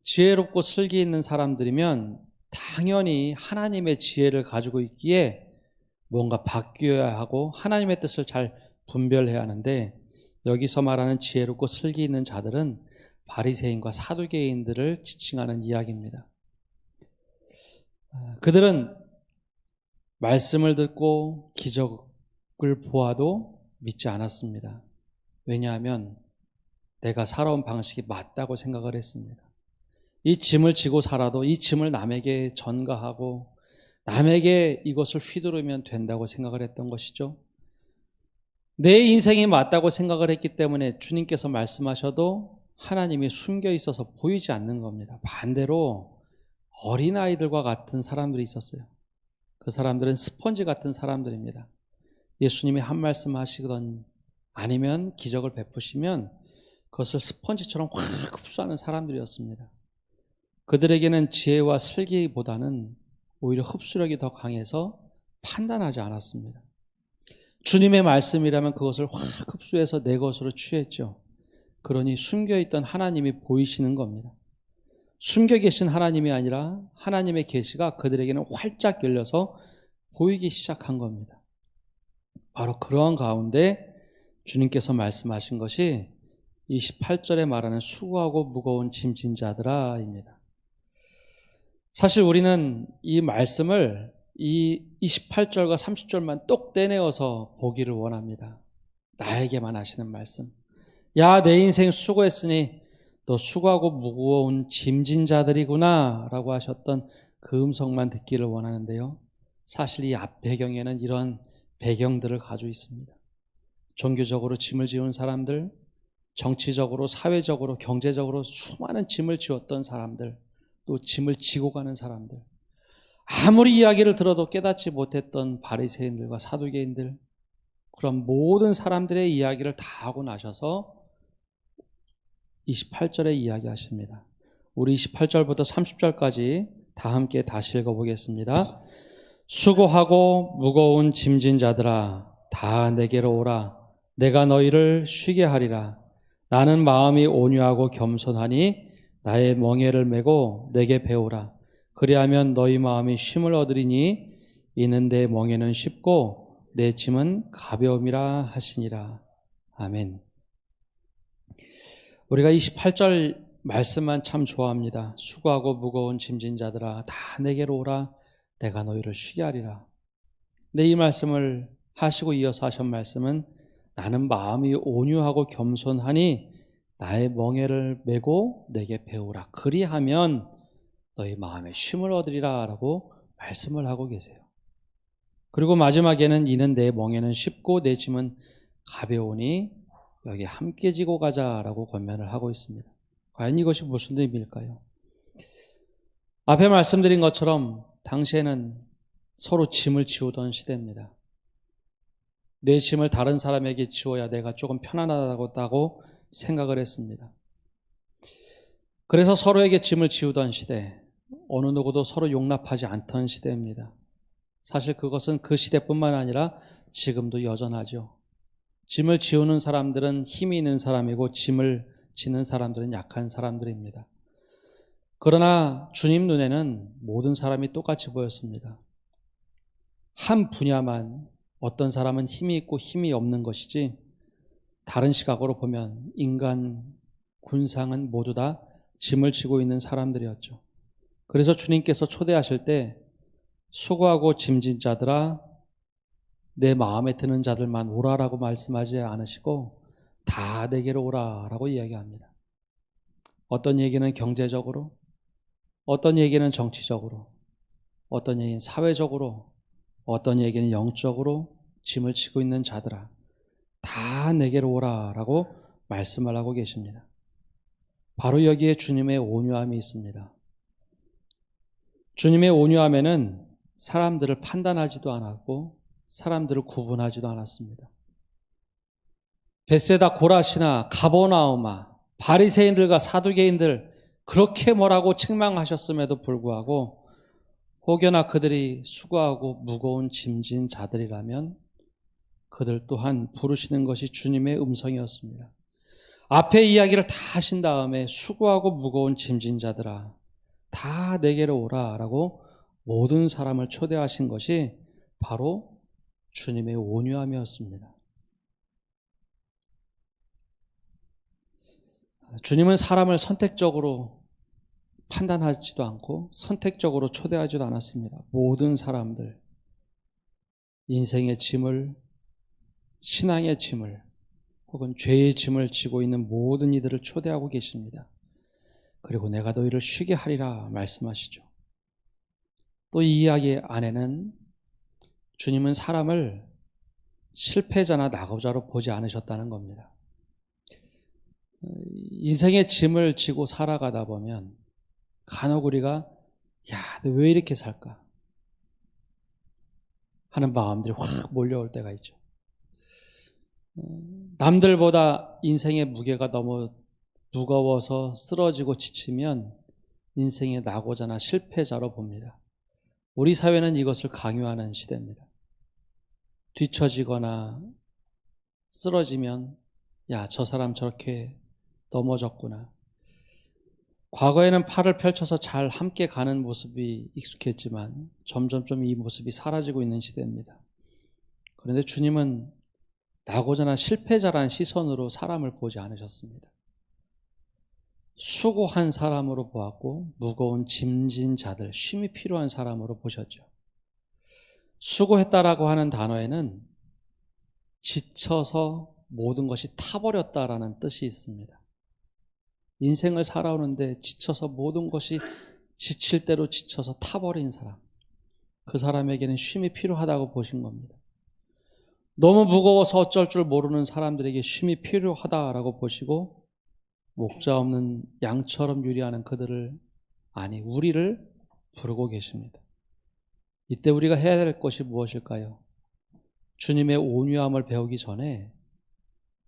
지혜롭고 슬기 있는 사람들이면 당연히 하나님의 지혜를 가지고 있기에 뭔가 바뀌어야 하고 하나님의 뜻을 잘 분별해야 하는데, 여기서 말하는 지혜롭고 슬기 있는 자들은 바리새인과 사두개인들을 지칭하는 이야기입니다. 그들은 말씀을 듣고 기적을 보아도 믿지 않았습니다. 왜냐하면 내가 살아온 방식이 맞다고 생각을 했습니다. 이 짐을 지고 살아도 이 짐을 남에게 전가하고 남에게 이것을 휘두르면 된다고 생각을 했던 것이죠. 내 인생이 맞다고 생각을 했기 때문에 주님께서 말씀하셔도 하나님이 숨겨 있어서 보이지 않는 겁니다. 반대로 어린아이들과 같은 사람들이 있었어요. 그 사람들은 스펀지 같은 사람들입니다. 예수님이 한 말씀 하시거든 아니면 기적을 베푸시면 그것을 스펀지처럼 확 흡수하는 사람들이었습니다. 그들에게는 지혜와 슬기보다는 오히려 흡수력이 더 강해서 판단하지 않았습니다. 주님의 말씀이라면 그것을 확 흡수해서 내 것으로 취했죠. 그러니 숨겨있던 하나님이 보이시는 겁니다. 숨겨 계신 하나님이 아니라 하나님의 계시가 그들에게는 활짝 열려서 보이기 시작한 겁니다. 바로 그러한 가운데 주님께서 말씀하신 것이 28절에 말하는 수고하고 무거운 짐진 자들아입니다. 사실 우리는 이 말씀을 이 28절과 30절만 똑 떼내어서 보기를 원합니다. 나에게만 하시는 말씀. 야, 내 인생 수고했으니 너 수고하고 무거운 짐진 자들이구나 라고 하셨던 그 음성만 듣기를 원하는데요. 사실 이 앞 배경에는 이런 배경들을 가지고 있습니다. 종교적으로 짐을 지운 사람들, 정치적으로, 사회적으로, 경제적으로 수많은 짐을 지었던 사람들, 또 짐을 지고 가는 사람들, 아무리 이야기를 들어도 깨닫지 못했던 바리새인들과 사두개인들, 그런 모든 사람들의 이야기를 다 하고 나셔서 28절에 이야기하십니다. 우리 28절부터 30절까지 다 함께 다시 읽어보겠습니다. 수고하고 무거운 짐진 자들아 다 내게로 오라. 내가 너희를 쉬게 하리라. 나는 마음이 온유하고 겸손하니 나의 멍에를 메고 내게 배우라. 그리하면 너희 마음이 쉼을 얻으리니 이는 내 멍에는 쉽고 내 짐은 가벼움이라 하시니라. 아멘. 우리가 28절 말씀만 참 좋아합니다. 수고하고 무거운 짐진 자들아 다 내게로 오라. 내가 너희를 쉬게 하리라. 근데 이 말씀을 하시고 이어서 하신 말씀은 나는 마음이 온유하고 겸손하니 나의 멍에를 메고 내게 배우라. 그리하면 너희 마음에 쉼을 얻으리라 라고 말씀을 하고 계세요. 그리고 마지막에는 이는 내 멍에는 쉽고 내 짐은 가벼우니 여기 함께 지고 가자라고 권면을 하고 있습니다. 과연 이것이 무슨 의미일까요? 앞에 말씀드린 것처럼 당시에는 서로 짐을 지우던 시대입니다. 내 짐을 다른 사람에게 지워야 내가 조금 편안하다고 생각을 했습니다. 그래서 서로에게 짐을 지우던 시대, 어느 누구도 서로 용납하지 않던 시대입니다. 사실 그것은 그 시대뿐만 아니라 지금도 여전하죠. 짐을 지우는 사람들은 힘이 있는 사람이고 짐을 지는 사람들은 약한 사람들입니다. 그러나 주님 눈에는 모든 사람이 똑같이 보였습니다. 한 분야만 어떤 사람은 힘이 있고 힘이 없는 것이지 다른 시각으로 보면 인간, 군상은 모두 다 짐을 지고 있는 사람들이었죠. 그래서 주님께서 초대하실 때 수고하고 짐진 자들아 내 마음에 드는 자들만 오라라고 말씀하지 않으시고 다 내게로 오라라고 이야기합니다. 어떤 얘기는 경제적으로, 어떤 얘기는 정치적으로, 어떤 얘기는 사회적으로, 어떤 얘기는 영적으로 짐을 지고 있는 자들아 다 내게로 오라라고 말씀을 하고 계십니다. 바로 여기에 주님의 온유함이 있습니다. 주님의 온유함에는 사람들을 판단하지도 않았고 사람들을 구분하지도 않았습니다. 벳세다 고라시나 가버나우마 바리새인들과 사두개인들 그렇게 뭐라고 책망하셨음에도 불구하고 혹여나 그들이 수고하고 무거운 짐진 자들이라면 그들 또한 부르시는 것이 주님의 음성이었습니다. 앞에 이야기를 다 하신 다음에 수고하고 무거운 짐진 자들아 다 내게로 오라 라고 모든 사람을 초대하신 것이 바로 주님의 온유함이었습니다. 주님은 사람을 선택적으로 판단하지도 않고 선택적으로 초대하지도 않았습니다. 모든 사람들, 인생의 짐을, 신앙의 짐을 혹은 죄의 짐을 지고 있는 모든 이들을 초대하고 계십니다. 그리고 내가 너희를 쉬게 하리라 말씀하시죠. 또 이 이야기 안에는 주님은 사람을 실패자나 낙오자로 보지 않으셨다는 겁니다. 인생의 짐을 지고 살아가다 보면 간혹 우리가 야, 너 왜 이렇게 살까? 하는 마음들이 확 몰려올 때가 있죠. 남들보다 인생의 무게가 너무 무거워서 쓰러지고 지치면 인생의 낙오자나 실패자로 봅니다. 우리 사회는 이것을 강요하는 시대입니다. 뒤처지거나 쓰러지면 야, 저 사람 저렇게 넘어졌구나. 과거에는 팔을 펼쳐서 잘 함께 가는 모습이 익숙했지만 점점점 이 모습이 사라지고 있는 시대입니다. 그런데 주님은 낙오자나 실패자란 시선으로 사람을 보지 않으셨습니다. 수고한 사람으로 보았고 무거운 짐진 자들, 쉼이 필요한 사람으로 보셨죠. 수고했다라고 하는 단어에는 지쳐서 모든 것이 타버렸다라는 뜻이 있습니다. 인생을 살아오는데 지쳐서 모든 것이 지칠 대로 지쳐서 타버린 사람, 그 사람에게는 쉼이 필요하다고 보신 겁니다. 너무 무거워서 어쩔 줄 모르는 사람들에게 쉼이 필요하다라고 보시고 목자 없는 양처럼 유리하는 그들을, 아니 우리를 부르고 계십니다. 이때 우리가 해야 될 것이 무엇일까요? 주님의 온유함을 배우기 전에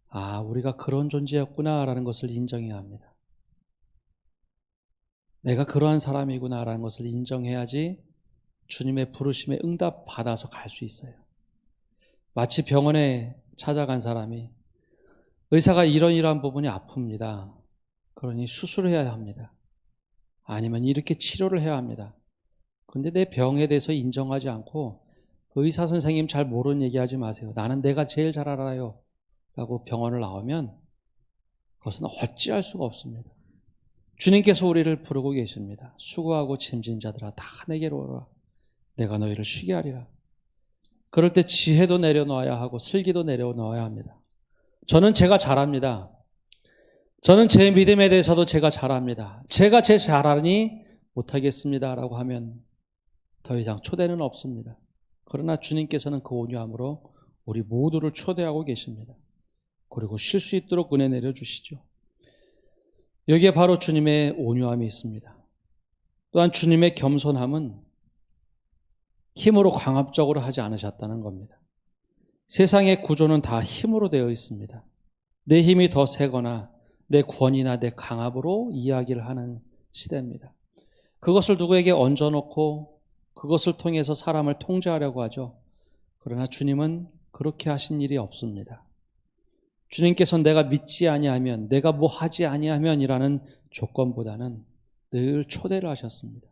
아, 우리가 그런 존재였구나라는 것을 인정해야 합니다. 내가 그러한 사람이구나라는 것을 인정해야지 주님의 부르심에 응답받아서 갈 수 있어요. 마치 병원에 찾아간 사람이 의사가 이러이러한 부분이 아픕니다. 그러니 수술해야 합니다. 아니면 이렇게 치료를 해야 합니다. 근데 내 병에 대해서 인정하지 않고 의사 선생님 잘 모르는 얘기하지 마세요. 나는 내가 제일 잘 알아요. 라고 병원을 나오면 그것은 어찌할 수가 없습니다. 주님께서 우리를 부르고 계십니다. 수고하고 짐진 자들아 다 내게로 오라. 내가 너희를 쉬게 하리라. 그럴 때 지혜도 내려놓아야 하고 슬기도 내려놓아야 합니다. 저는 제가 잘합니다. 저는 제 믿음에 대해서도 제가 잘합니다. 제가 제 잘하니 못하겠습니다 라고 하면 더 이상 초대는 없습니다. 그러나 주님께서는 그 온유함으로 우리 모두를 초대하고 계십니다. 그리고 쉴 수 있도록 은혜 내려주시죠. 여기에 바로 주님의 온유함이 있습니다. 또한 주님의 겸손함은 힘으로 강압적으로 하지 않으셨다는 겁니다. 세상의 구조는 다 힘으로 되어 있습니다. 내 힘이 더 세거나 내 권위나 내 강압으로 이야기를 하는 시대입니다. 그것을 누구에게 얹어놓고 그것을 통해서 사람을 통제하려고 하죠. 그러나 주님은 그렇게 하신 일이 없습니다. 주님께서는 내가 믿지 아니하면, 내가 뭐 하지 아니하면이라는 조건보다는 늘 초대를 하셨습니다.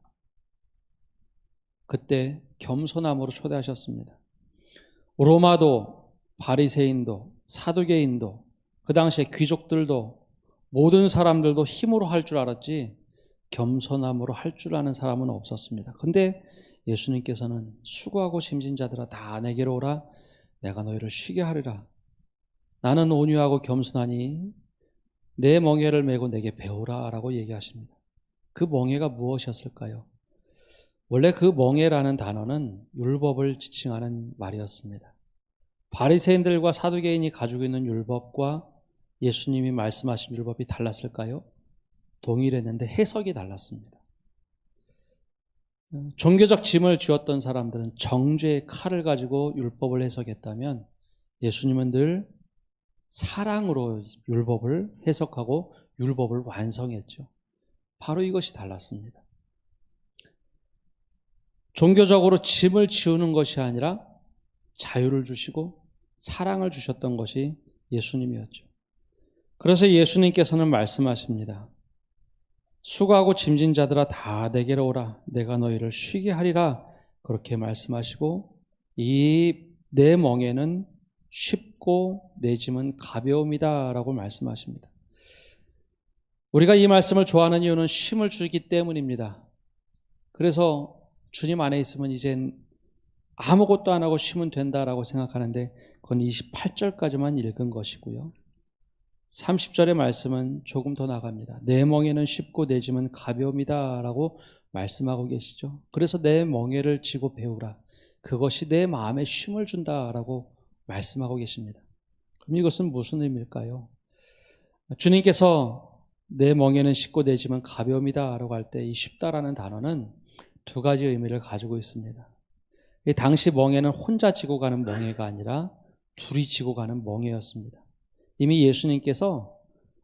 그때 겸손함으로 초대하셨습니다. 로마도, 바리새인도, 사두개인도, 그 당시에 귀족들도, 모든 사람들도 힘으로 할 줄 알았지 겸손함으로 할 줄 아는 사람은 없었습니다. 근데 예수님께서는 수고하고 짐진 자들아 다 내게로 오라. 내가 너희를 쉬게 하리라. 나는 온유하고 겸손하니 내 멍에를 메고 내게 배우라 라고 얘기하십니다. 그 멍에가 무엇이었을까요? 원래 그 멍에라는 단어는 율법을 지칭하는 말이었습니다. 바리새인들과 사두개인이 가지고 있는 율법과 예수님이 말씀하신 율법이 달랐을까요? 동일했는데 해석이 달랐습니다. 종교적 짐을 쥐었던 사람들은 정죄의 칼을 가지고 율법을 해석했다면 예수님은 늘 사랑으로 율법을 해석하고 율법을 완성했죠. 바로 이것이 달랐습니다. 종교적으로 짐을 지우는 것이 아니라 자유를 주시고 사랑을 주셨던 것이 예수님이었죠. 그래서 예수님께서는 말씀하십니다. 수고하고 짐진 자들아 다 내게로 오라. 내가 너희를 쉬게 하리라. 그렇게 말씀하시고 내 멍에는 쉽고 내 짐은 가벼움이다 라고 말씀하십니다. 우리가 이 말씀을 좋아하는 이유는 쉼을 주기 때문입니다. 그래서 주님 안에 있으면 이젠 아무것도 안 하고 쉬면 된다라고 생각하는데 그건 28절까지만 읽은 것이고요. 30절의 말씀은 조금 더 나갑니다. 내 멍에는 쉽고 내 짐은 가벼움이다 라고 말씀하고 계시죠. 그래서 내 멍에를 지고 배우라. 그것이 내 마음에 쉼을 준다라고 말씀하고 계십니다. 그럼 이것은 무슨 의미일까요? 주님께서 내 멍에는 쉽고 내 짐은 가벼움이다 라고 할 때 이 쉽다라는 단어는 두 가지 의미를 가지고 있습니다. 당시 멍에는 혼자 지고 가는 멍에가 아니라 둘이 지고 가는 멍에였습니다. 이미 예수님께서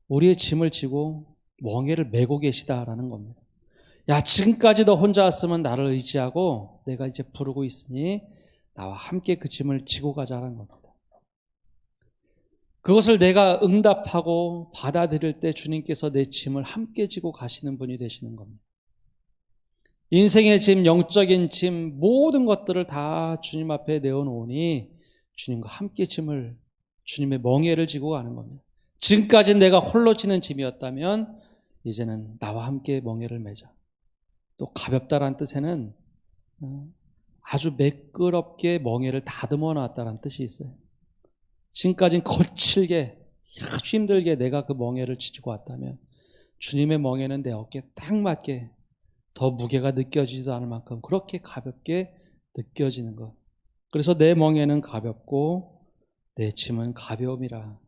우리의 짐을 지고 멍에를 메고 계시다라는 겁니다. 야, 지금까지 너 혼자 왔으면 나를 의지하고 내가 이제 부르고 있으니 나와 함께 그 짐을 지고 가자라는 겁니다. 그것을 내가 응답하고 받아들일 때 주님께서 내 짐을 함께 지고 가시는 분이 되시는 겁니다. 인생의 짐, 영적인 짐, 모든 것들을 다 주님 앞에 내어놓으니 주님과 함께 짐을, 주님의 멍에를 지고 가는 겁니다. 지금까지 내가 홀로 지는 짐이었다면 이제는 나와 함께 멍에를 매자. 또 가볍다라는 뜻에는 아주 매끄럽게 멍에를 다듬어 놨다는 뜻이 있어요. 지금까지는 거칠게 아주 힘들게 내가 그 멍에를 지지고 왔다면 주님의 멍에는 내 어깨에 딱 맞게 더 무게가 느껴지지도 않을 만큼 그렇게 가볍게 느껴지는 것. 그래서 내 멍에는 가볍고 내 짐은 가벼움이라.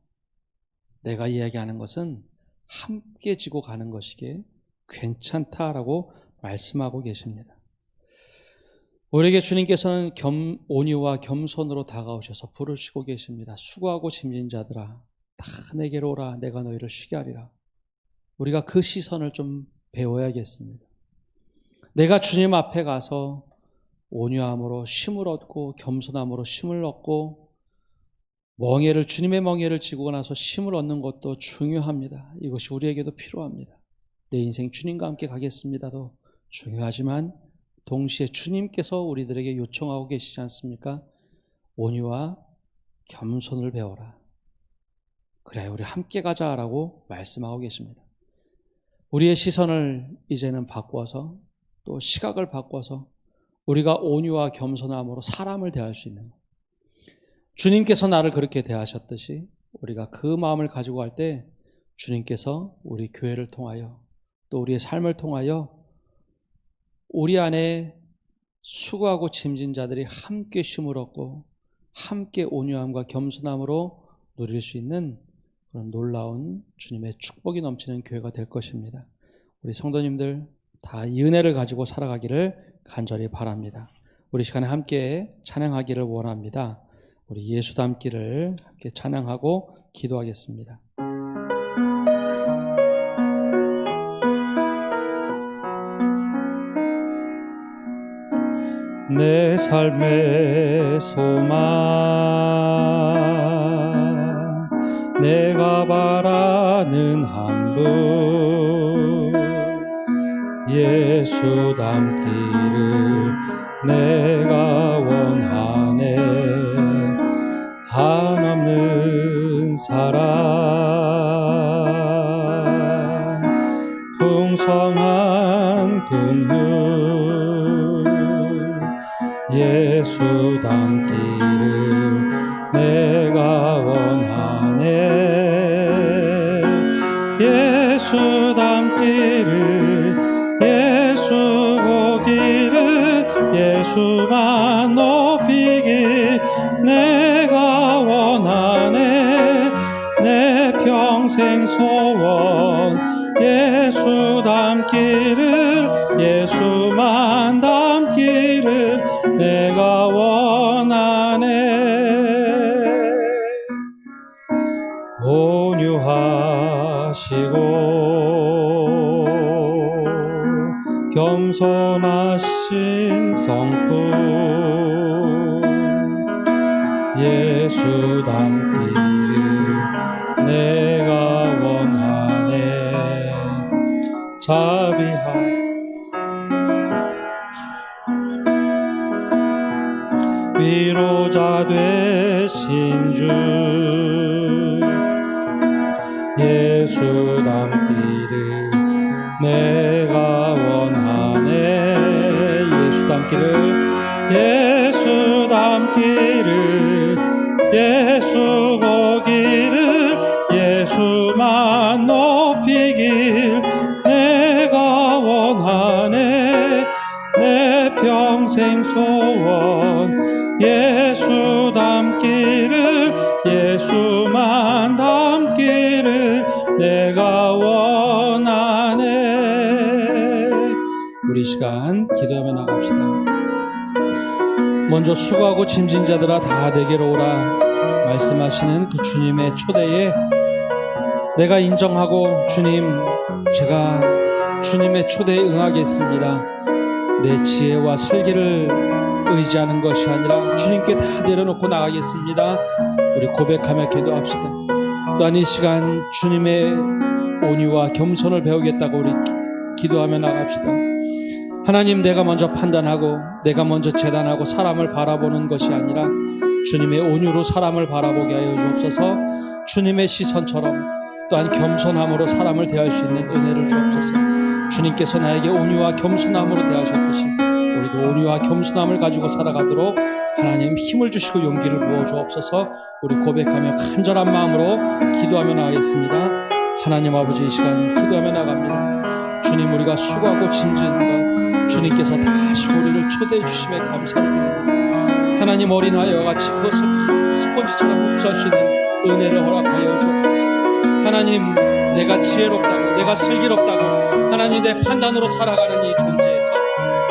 내가 이야기하는 것은 함께 지고 가는 것이기에 괜찮다라고 말씀하고 계십니다. 우리에게 주님께서는 온유와 겸손으로 다가오셔서 부르시고 계십니다. 수고하고 짐진 자들아 다 내게로 오라. 내가 너희를 쉬게 하리라. 우리가 그 시선을 좀 배워야겠습니다. 내가 주님 앞에 가서 온유함으로 쉼을 얻고 겸손함으로 쉼을 얻고 주님의 멍에를 지고 나서 쉼을 얻는 것도 중요합니다. 이것이 우리에게도 필요합니다. 내 인생 주님과 함께 가겠습니다도 중요하지만 동시에 주님께서 우리들에게 요청하고 계시지 않습니까? 온유와 겸손을 배워라. 그래, 우리 함께 가자라고 말씀하고 계십니다. 우리의 시선을 이제는 바꿔서 또 시각을 바꿔서 우리가 온유와 겸손함으로 사람을 대할 수 있는 것. 주님께서 나를 그렇게 대하셨듯이 우리가 그 마음을 가지고 갈 때 주님께서 우리 교회를 통하여 또 우리의 삶을 통하여 우리 안에 수고하고 짐진 자들이 함께 쉼을 얻고 함께 온유함과 겸손함으로 누릴 수 있는 그런 놀라운 주님의 축복이 넘치는 교회가 될 것입니다. 우리 성도님들 다 이 은혜를 가지고 살아가기를 간절히 바랍니다. 우리 시간에 함께 찬양하기를 원합니다. 우리 예수 닮기를 함께 찬양하고 기도하겠습니다. 내 삶의 소망 내가 바라는 한 분 예수 닮기를 내가 원하네. 한없는 사랑 풍성한 긍휼 예수 닮기를 내가 원하네. 예수 닮기를 예수 보기를 예수만 높이기 내가 원하네. 내 겸손하시고 겸손하신 성품 예수 닮기를 내가 원하네. 자비하 위로자 되신 주 예수 닮기를 내가 원하네. 예수 닮기를 예수 닮기를 예수 보기를 예수만 높이길 내가 원하네. 내 평생 소원 예수 닮기를 예수만 닮기를 내가 원하네. 우리 시간 기도하며 나갑시다. 먼저 수고하고 짐진 자들아 다 내게로 오라 말씀하시는 그 주님의 초대에 내가 인정하고 주님, 제가 주님의 초대에 응하겠습니다. 내 지혜와 슬기를 의지하는 것이 아니라 주님께 다 내려놓고 나가겠습니다. 우리 고백하며 기도합시다. 또한 이 시간 주님의 온유와 겸손을 배우겠다고 우리 기도하며 나갑시다. 하나님, 내가 먼저 판단하고 내가 먼저 재단하고 사람을 바라보는 것이 아니라 주님의 온유로 사람을 바라보게 하여 주옵소서. 주님의 시선처럼 또한 겸손함으로 사람을 대할 수 있는 은혜를 주옵소서. 주님께서 나에게 온유와 겸손함으로 대하셨듯이 우리도 온유와 겸손함을 가지고 살아가도록 하나님 힘을 주시고 용기를 부어 주옵소서. 우리 고백하며 간절한 마음으로 기도하며 나가겠습니다. 하나님 아버지, 이 시간 기도하며 나갑니다. 주님, 우리가 수고하고 짐진 것 주님께서 다 하시고 우리를 초대해 주심에 감사를 드립니다. 하나님, 어린아이와 같이 그것을 다 스펀지처럼 흡수할 수 있는 은혜를 허락하여 주옵소서. 하나님, 내가 지혜롭다고 내가 슬기롭다고 하나님 내 판단으로 살아가는 이 존재에서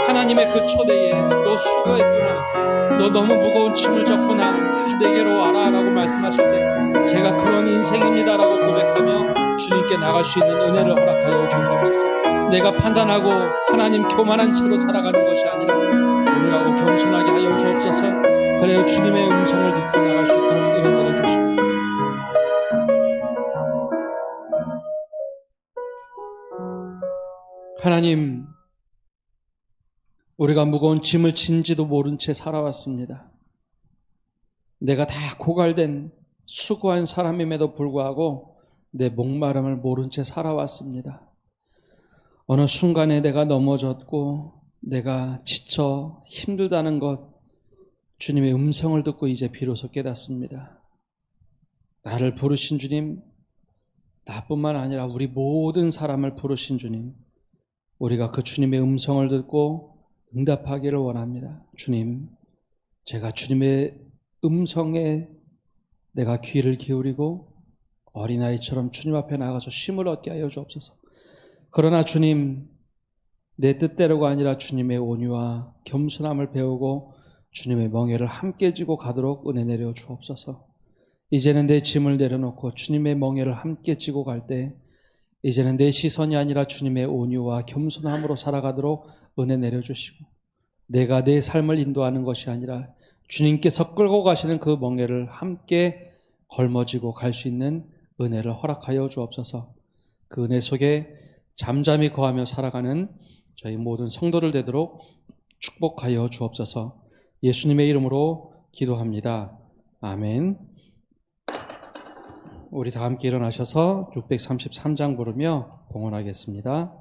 하나님의 그 초대에 너 수고했구나, 너 너무 무거운 짐을 졌구나, 다 내게로 와라 라고 말씀하실 때 제가 그런 인생입니다 라고 고백하며 주님께 나갈 수 있는 은혜를 허락하여 주옵소서. 내가 판단하고 하나님 교만한 채로 살아가는 것이 아니라 온유하고 겸손하게 하여 주옵소서. 그래야 주님의 음성을 듣고 나갈 수 있도록 은혜 내려주시옵소서. 하나님, 우리가 무거운 짐을 진지도 모른 채 살아왔습니다. 내가 다 고갈된 수고한 사람임에도 불구하고 내 목마름을 모른 채 살아왔습니다. 어느 순간에 내가 넘어졌고 내가 지쳐 힘들다는 것, 주님의 음성을 듣고 이제 비로소 깨닫습니다. 나를 부르신 주님, 나뿐만 아니라 우리 모든 사람을 부르신 주님, 우리가 그 주님의 음성을 듣고 응답하기를 원합니다. 주님, 제가 주님의 음성에 내가 귀를 기울이고 어린아이처럼 주님 앞에 나가서 쉼을 얻게 하여 주옵소서. 그러나 주님, 내 뜻대로가 아니라 주님의 온유와 겸손함을 배우고 주님의 멍에를 함께 지고 가도록 은혜 내려 주옵소서. 이제는 내 짐을 내려놓고 주님의 멍에를 함께 지고 갈 때 이제는 내 시선이 아니라 주님의 온유와 겸손함으로 살아가도록 은혜 내려주시고, 내가 내 삶을 인도하는 것이 아니라 주님께서 끌고 가시는 그 멍에를 함께 걸머지고 갈 수 있는 은혜를 허락하여 주옵소서. 그 은혜 속에 잠잠히 거하며 살아가는 저희 모든 성도들 되도록 축복하여 주옵소서. 예수님의 이름으로 기도합니다. 아멘. 우리 다 함께 일어나셔서 633장 부르며 봉헌하겠습니다.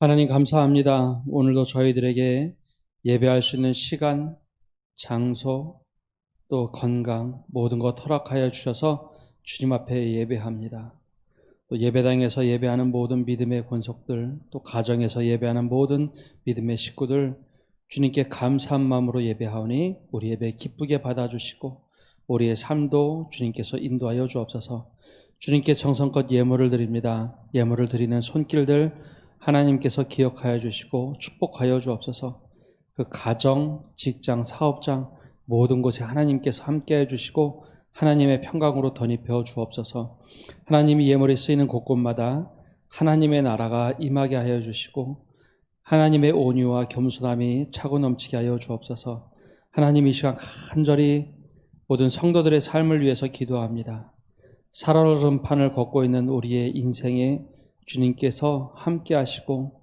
하나님 감사합니다. 오늘도 저희들에게 예배할 수 있는 시간, 장소, 또 건강 모든 것 허락하여 주셔서 주님 앞에 예배합니다. 또 예배당에서 예배하는 모든 믿음의 권속들, 또 가정에서 예배하는 모든 믿음의 식구들 주님께 감사한 마음으로 예배하오니 우리 예배 기쁘게 받아주시고 우리의 삶도 주님께서 인도하여 주옵소서. 주님께 정성껏 예물을 드립니다. 예물을 드리는 손길들 하나님께서 기억하여 주시고 축복하여 주옵소서. 그 가정, 직장, 사업장 모든 곳에 하나님께서 함께해 주시고 하나님의 평강으로 덧입혀 주옵소서. 하나님이 예물이 쓰이는 곳곳마다 하나님의 나라가 임하게 하여 주시고 하나님의 온유와 겸손함이 차고 넘치게 하여 주옵소서. 하나님 이 시간 간절히 모든 성도들의 삶을 위해서 기도합니다. 살얼음판을 걷고 있는 우리의 인생에 주님께서 함께 하시고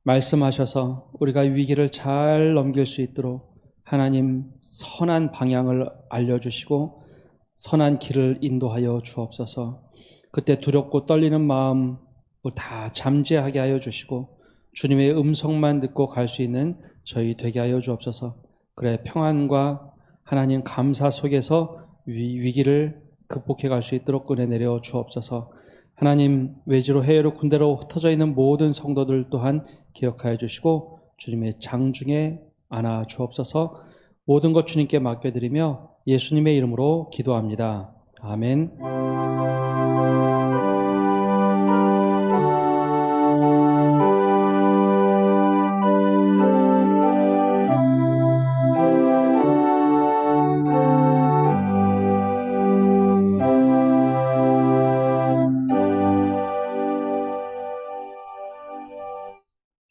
말씀하셔서 우리가 위기를 잘 넘길 수 있도록 하나님 선한 방향을 알려주시고 선한 길을 인도하여 주옵소서. 그때 두렵고 떨리는 마음을 다 잠재하게 하여 주시고 주님의 음성만 듣고 갈 수 있는 저희 되게 하여 주옵소서. 그래 평안과 하나님 감사 속에서 위기를 극복해 갈 수 있도록 은혜 내려 주옵소서. 하나님 외지로 해외로 군대로 흩어져 있는 모든 성도들 또한 기억하여 주시고 주님의 장중에 안아 주옵소서. 모든 것 주님께 맡겨드리며 예수님의 이름으로 기도합니다. 아멘.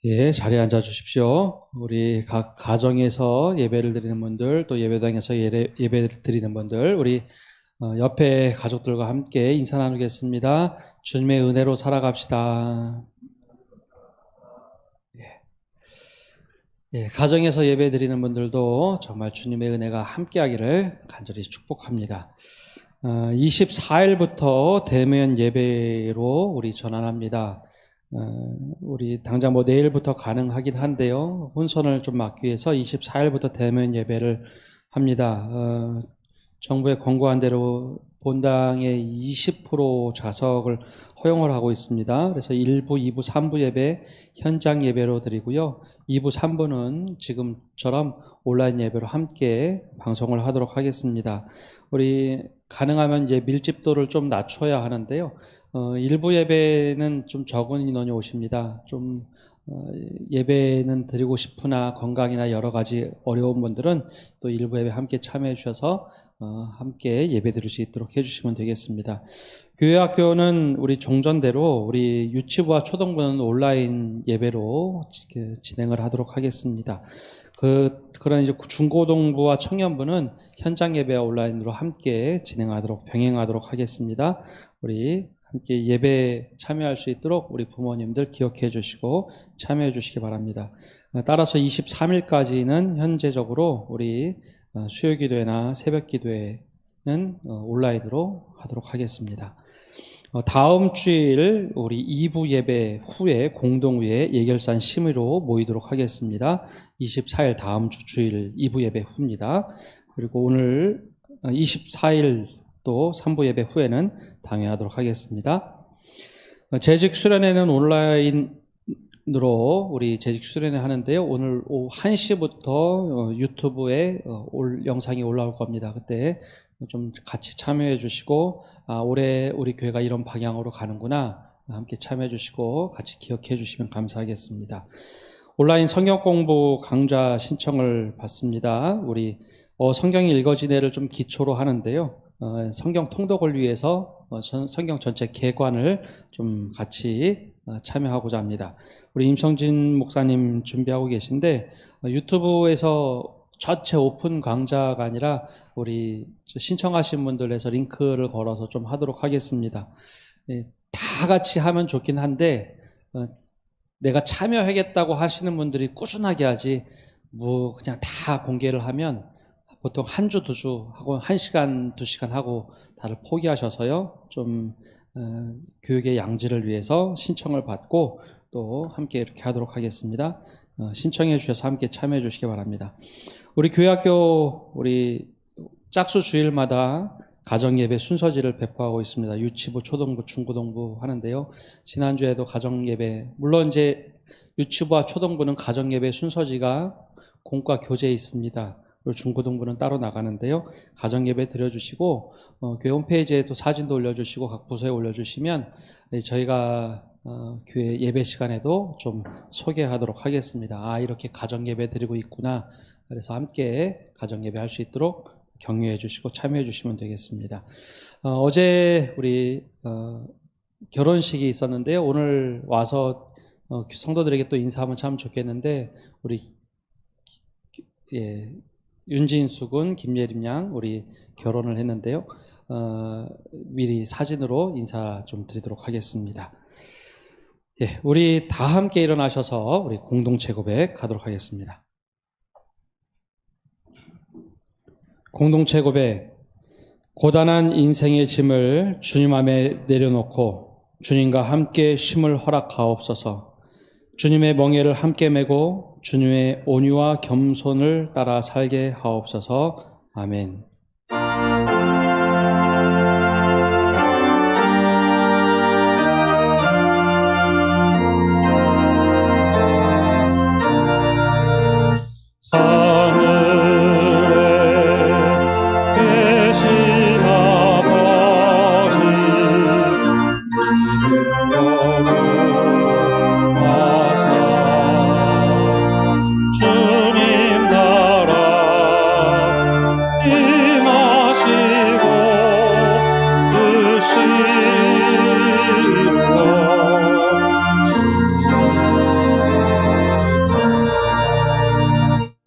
예, 자리에 앉아 주십시오. 우리 각 가정에서 예배를 드리는 분들, 또 예배당에서 예배를 드리는 분들, 우리 옆에 가족들과 함께 인사 나누겠습니다. 주님의 은혜로 살아갑시다. 예, 가정에서 예배 드리는 분들도 정말 주님의 은혜가 함께하기를 간절히 축복합니다. 24일부터 대면 예배로 우리 전환합니다. 우리 당장 내일부터 가능하긴 한데요. 혼선을 좀 막기 위해서 24일부터 대면 예배를 합니다. 정부에 권고한 대로 본당의 20% 좌석을 허용을 하고 있습니다. 그래서 1부, 2부, 3부 예배 현장 예배로 드리고요. 2부, 3부는 지금처럼 온라인 예배로 함께 방송을 하도록 하겠습니다. 우리 가능하면 이제 밀집도를 좀 낮춰야 하는데요. 일부 예배는 좀 적은 인원이 오십니다. 좀 예배는 드리고 싶으나 건강이나 여러 가지 어려운 분들은 또 일부 예배 함께 참여해 주셔서 함께 예배 드릴 수 있도록 해주시면 되겠습니다. 교회학교는 우리 종전대로 우리 유치부와 초등부는 온라인 예배로 진행을 하도록 하겠습니다. 그런 이제 중고등부와 청년부는 현장 예배와 온라인으로 함께 진행하도록 병행하도록 하겠습니다. 우리 함께 예배 참여할 수 있도록 우리 부모님들 기억해 주시고 참여해 주시기 바랍니다. 따라서 23일까지는 현재적으로 우리 수요기도회나 새벽기도회는 온라인으로 하도록 하겠습니다. 다음 주일 우리 2부 예배 후에 공동회의 예결산 심의로 모이도록 하겠습니다. 24일 다음 주일 2부 예배 후입니다. 그리고 오늘 24일 또 3부 예배 후에는 당회하도록 하겠습니다. 재직 수련회는 온라인으로 우리 재직 수련회 하는데요. 오늘 오후 1시부터 유튜브에 영상이 올라올 겁니다. 그때 좀 같이 참여해 주시고 올해 우리 교회가 이런 방향으로 가는구나 함께 참여해 주시고 같이 기억해 주시면 감사하겠습니다. 온라인 성경 공부 강좌 신청을 받습니다. 우리 성경이 읽어지네를 좀 기초로 하는데요. 성경 통독을 위해서 성경 전체 개관을 좀 같이 참여하고자 합니다. 우리 임성진 목사님 준비하고 계신데 유튜브에서 전체 오픈 강좌가 아니라 우리 신청하신 분들에서 링크를 걸어서 좀 하도록 하겠습니다. 다 같이 하면 좋긴 한데 내가 참여하겠다고 하시는 분들이 꾸준하게 하지 그냥 다 공개를 하면 보통 한 주, 두 주 하고 1시간, 2시간 하고 다들 포기하셔서요. 좀 교육의 양질을 위해서 신청을 받고 또 함께 이렇게 하도록 하겠습니다. 신청해 주셔서 함께 참여해 주시기 바랍니다. 우리 교회학교 우리 짝수 주일마다 가정예배 순서지를 배포하고 있습니다. 유치부, 초등부, 중고등부 하는데요. 지난주에도 가정예배, 물론 이제 유치부와 초등부는 가정예배 순서지가 공과 교재에 있습니다. 그리고 중고등부는 따로 나가는데요. 가정예배 드려주시고 교회 홈페이지에 또 사진도 올려주시고 각 부서에 올려주시면 저희가 교회 예배 시간에도 좀 소개하도록 하겠습니다. 이렇게 가정예배 드리고 있구나. 그래서 함께 가정예배 할 수 있도록 격려해 주시고 참여해 주시면 되겠습니다. 어제 우리 결혼식이 있었는데요. 오늘 와서 성도들에게 또 인사하면 참 좋겠는데 우리 윤진수 군, 김예림 양 우리 결혼을 했는데요. 미리 사진으로 인사 좀 드리도록 하겠습니다. 우리 다 함께 일어나셔서 우리 공동체 고백 가도록 하겠습니다. 공동체 고백. 고단한 인생의 짐을 주님 앞에 내려놓고 주님과 함께 쉼을 허락하옵소서. 주님의 멍에를 함께 메고 주님의 온유와 겸손을 따라 살게 하옵소서. 아멘.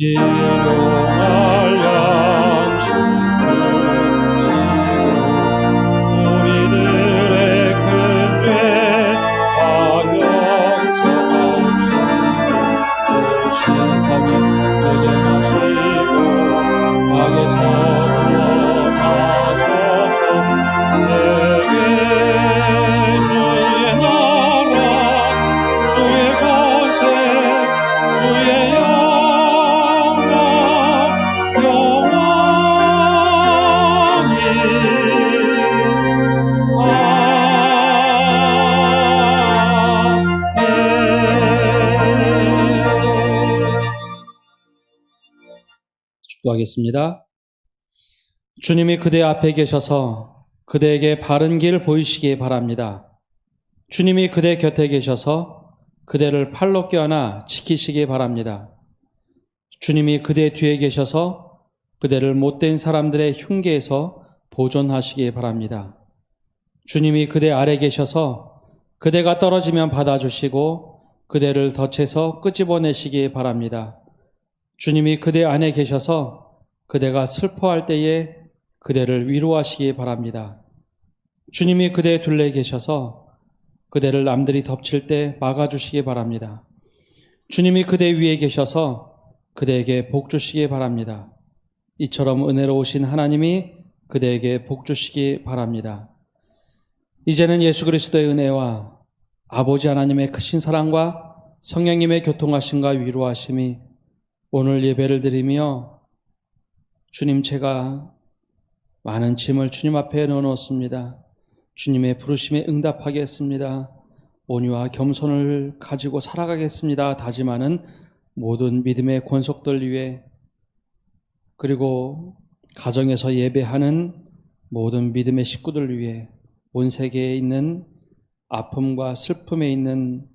일용할 양식 주시고 우리들의 큰 죄 방용사옵시고 무시하게 되게 하시고 악에서 구원하소서. 내게 주의 나라 주의 권세 주의 기도하겠습니다. 주님이 그대 앞에 계셔서 그대에게 바른 길 보이시기 바랍니다. 주님이 그대 곁에 계셔서 그대를 팔로 껴안아 지키시기 바랍니다. 주님이 그대 뒤에 계셔서 그대를 못된 사람들의 흉계에서 보존하시기 바랍니다. 주님이 그대 아래 계셔서 그대가 떨어지면 받아주시고 그대를 덫에서 끄집어내시기 바랍니다. 주님이 그대 안에 계셔서 그대가 슬퍼할 때에 그대를 위로하시기 바랍니다. 주님이 그대 둘레에 계셔서 그대를 남들이 덮칠 때 막아주시기 바랍니다. 주님이 그대 위에 계셔서 그대에게 복 주시기 바랍니다. 이처럼 은혜로우신 하나님이 그대에게 복 주시기 바랍니다. 이제는 예수 그리스도의 은혜와 아버지 하나님의 크신 사랑과 성령님의 교통하심과 위로하심이 오늘 예배를 드리며 주님, 제가 많은 짐을 주님 앞에 넣어놓습니다. 주님의 부르심에 응답하겠습니다. 온유와 겸손을 가지고 살아가겠습니다. 다짐하는 모든 믿음의 권속들 위해, 그리고 가정에서 예배하는 모든 믿음의 식구들 위해, 온 세계에 있는 아픔과 슬픔에 있는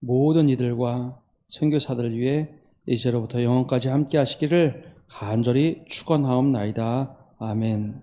모든 이들과 선교사들 위해 이제로부터 영원까지 함께 하시기를 간절히 축원하옵나이다. 아멘.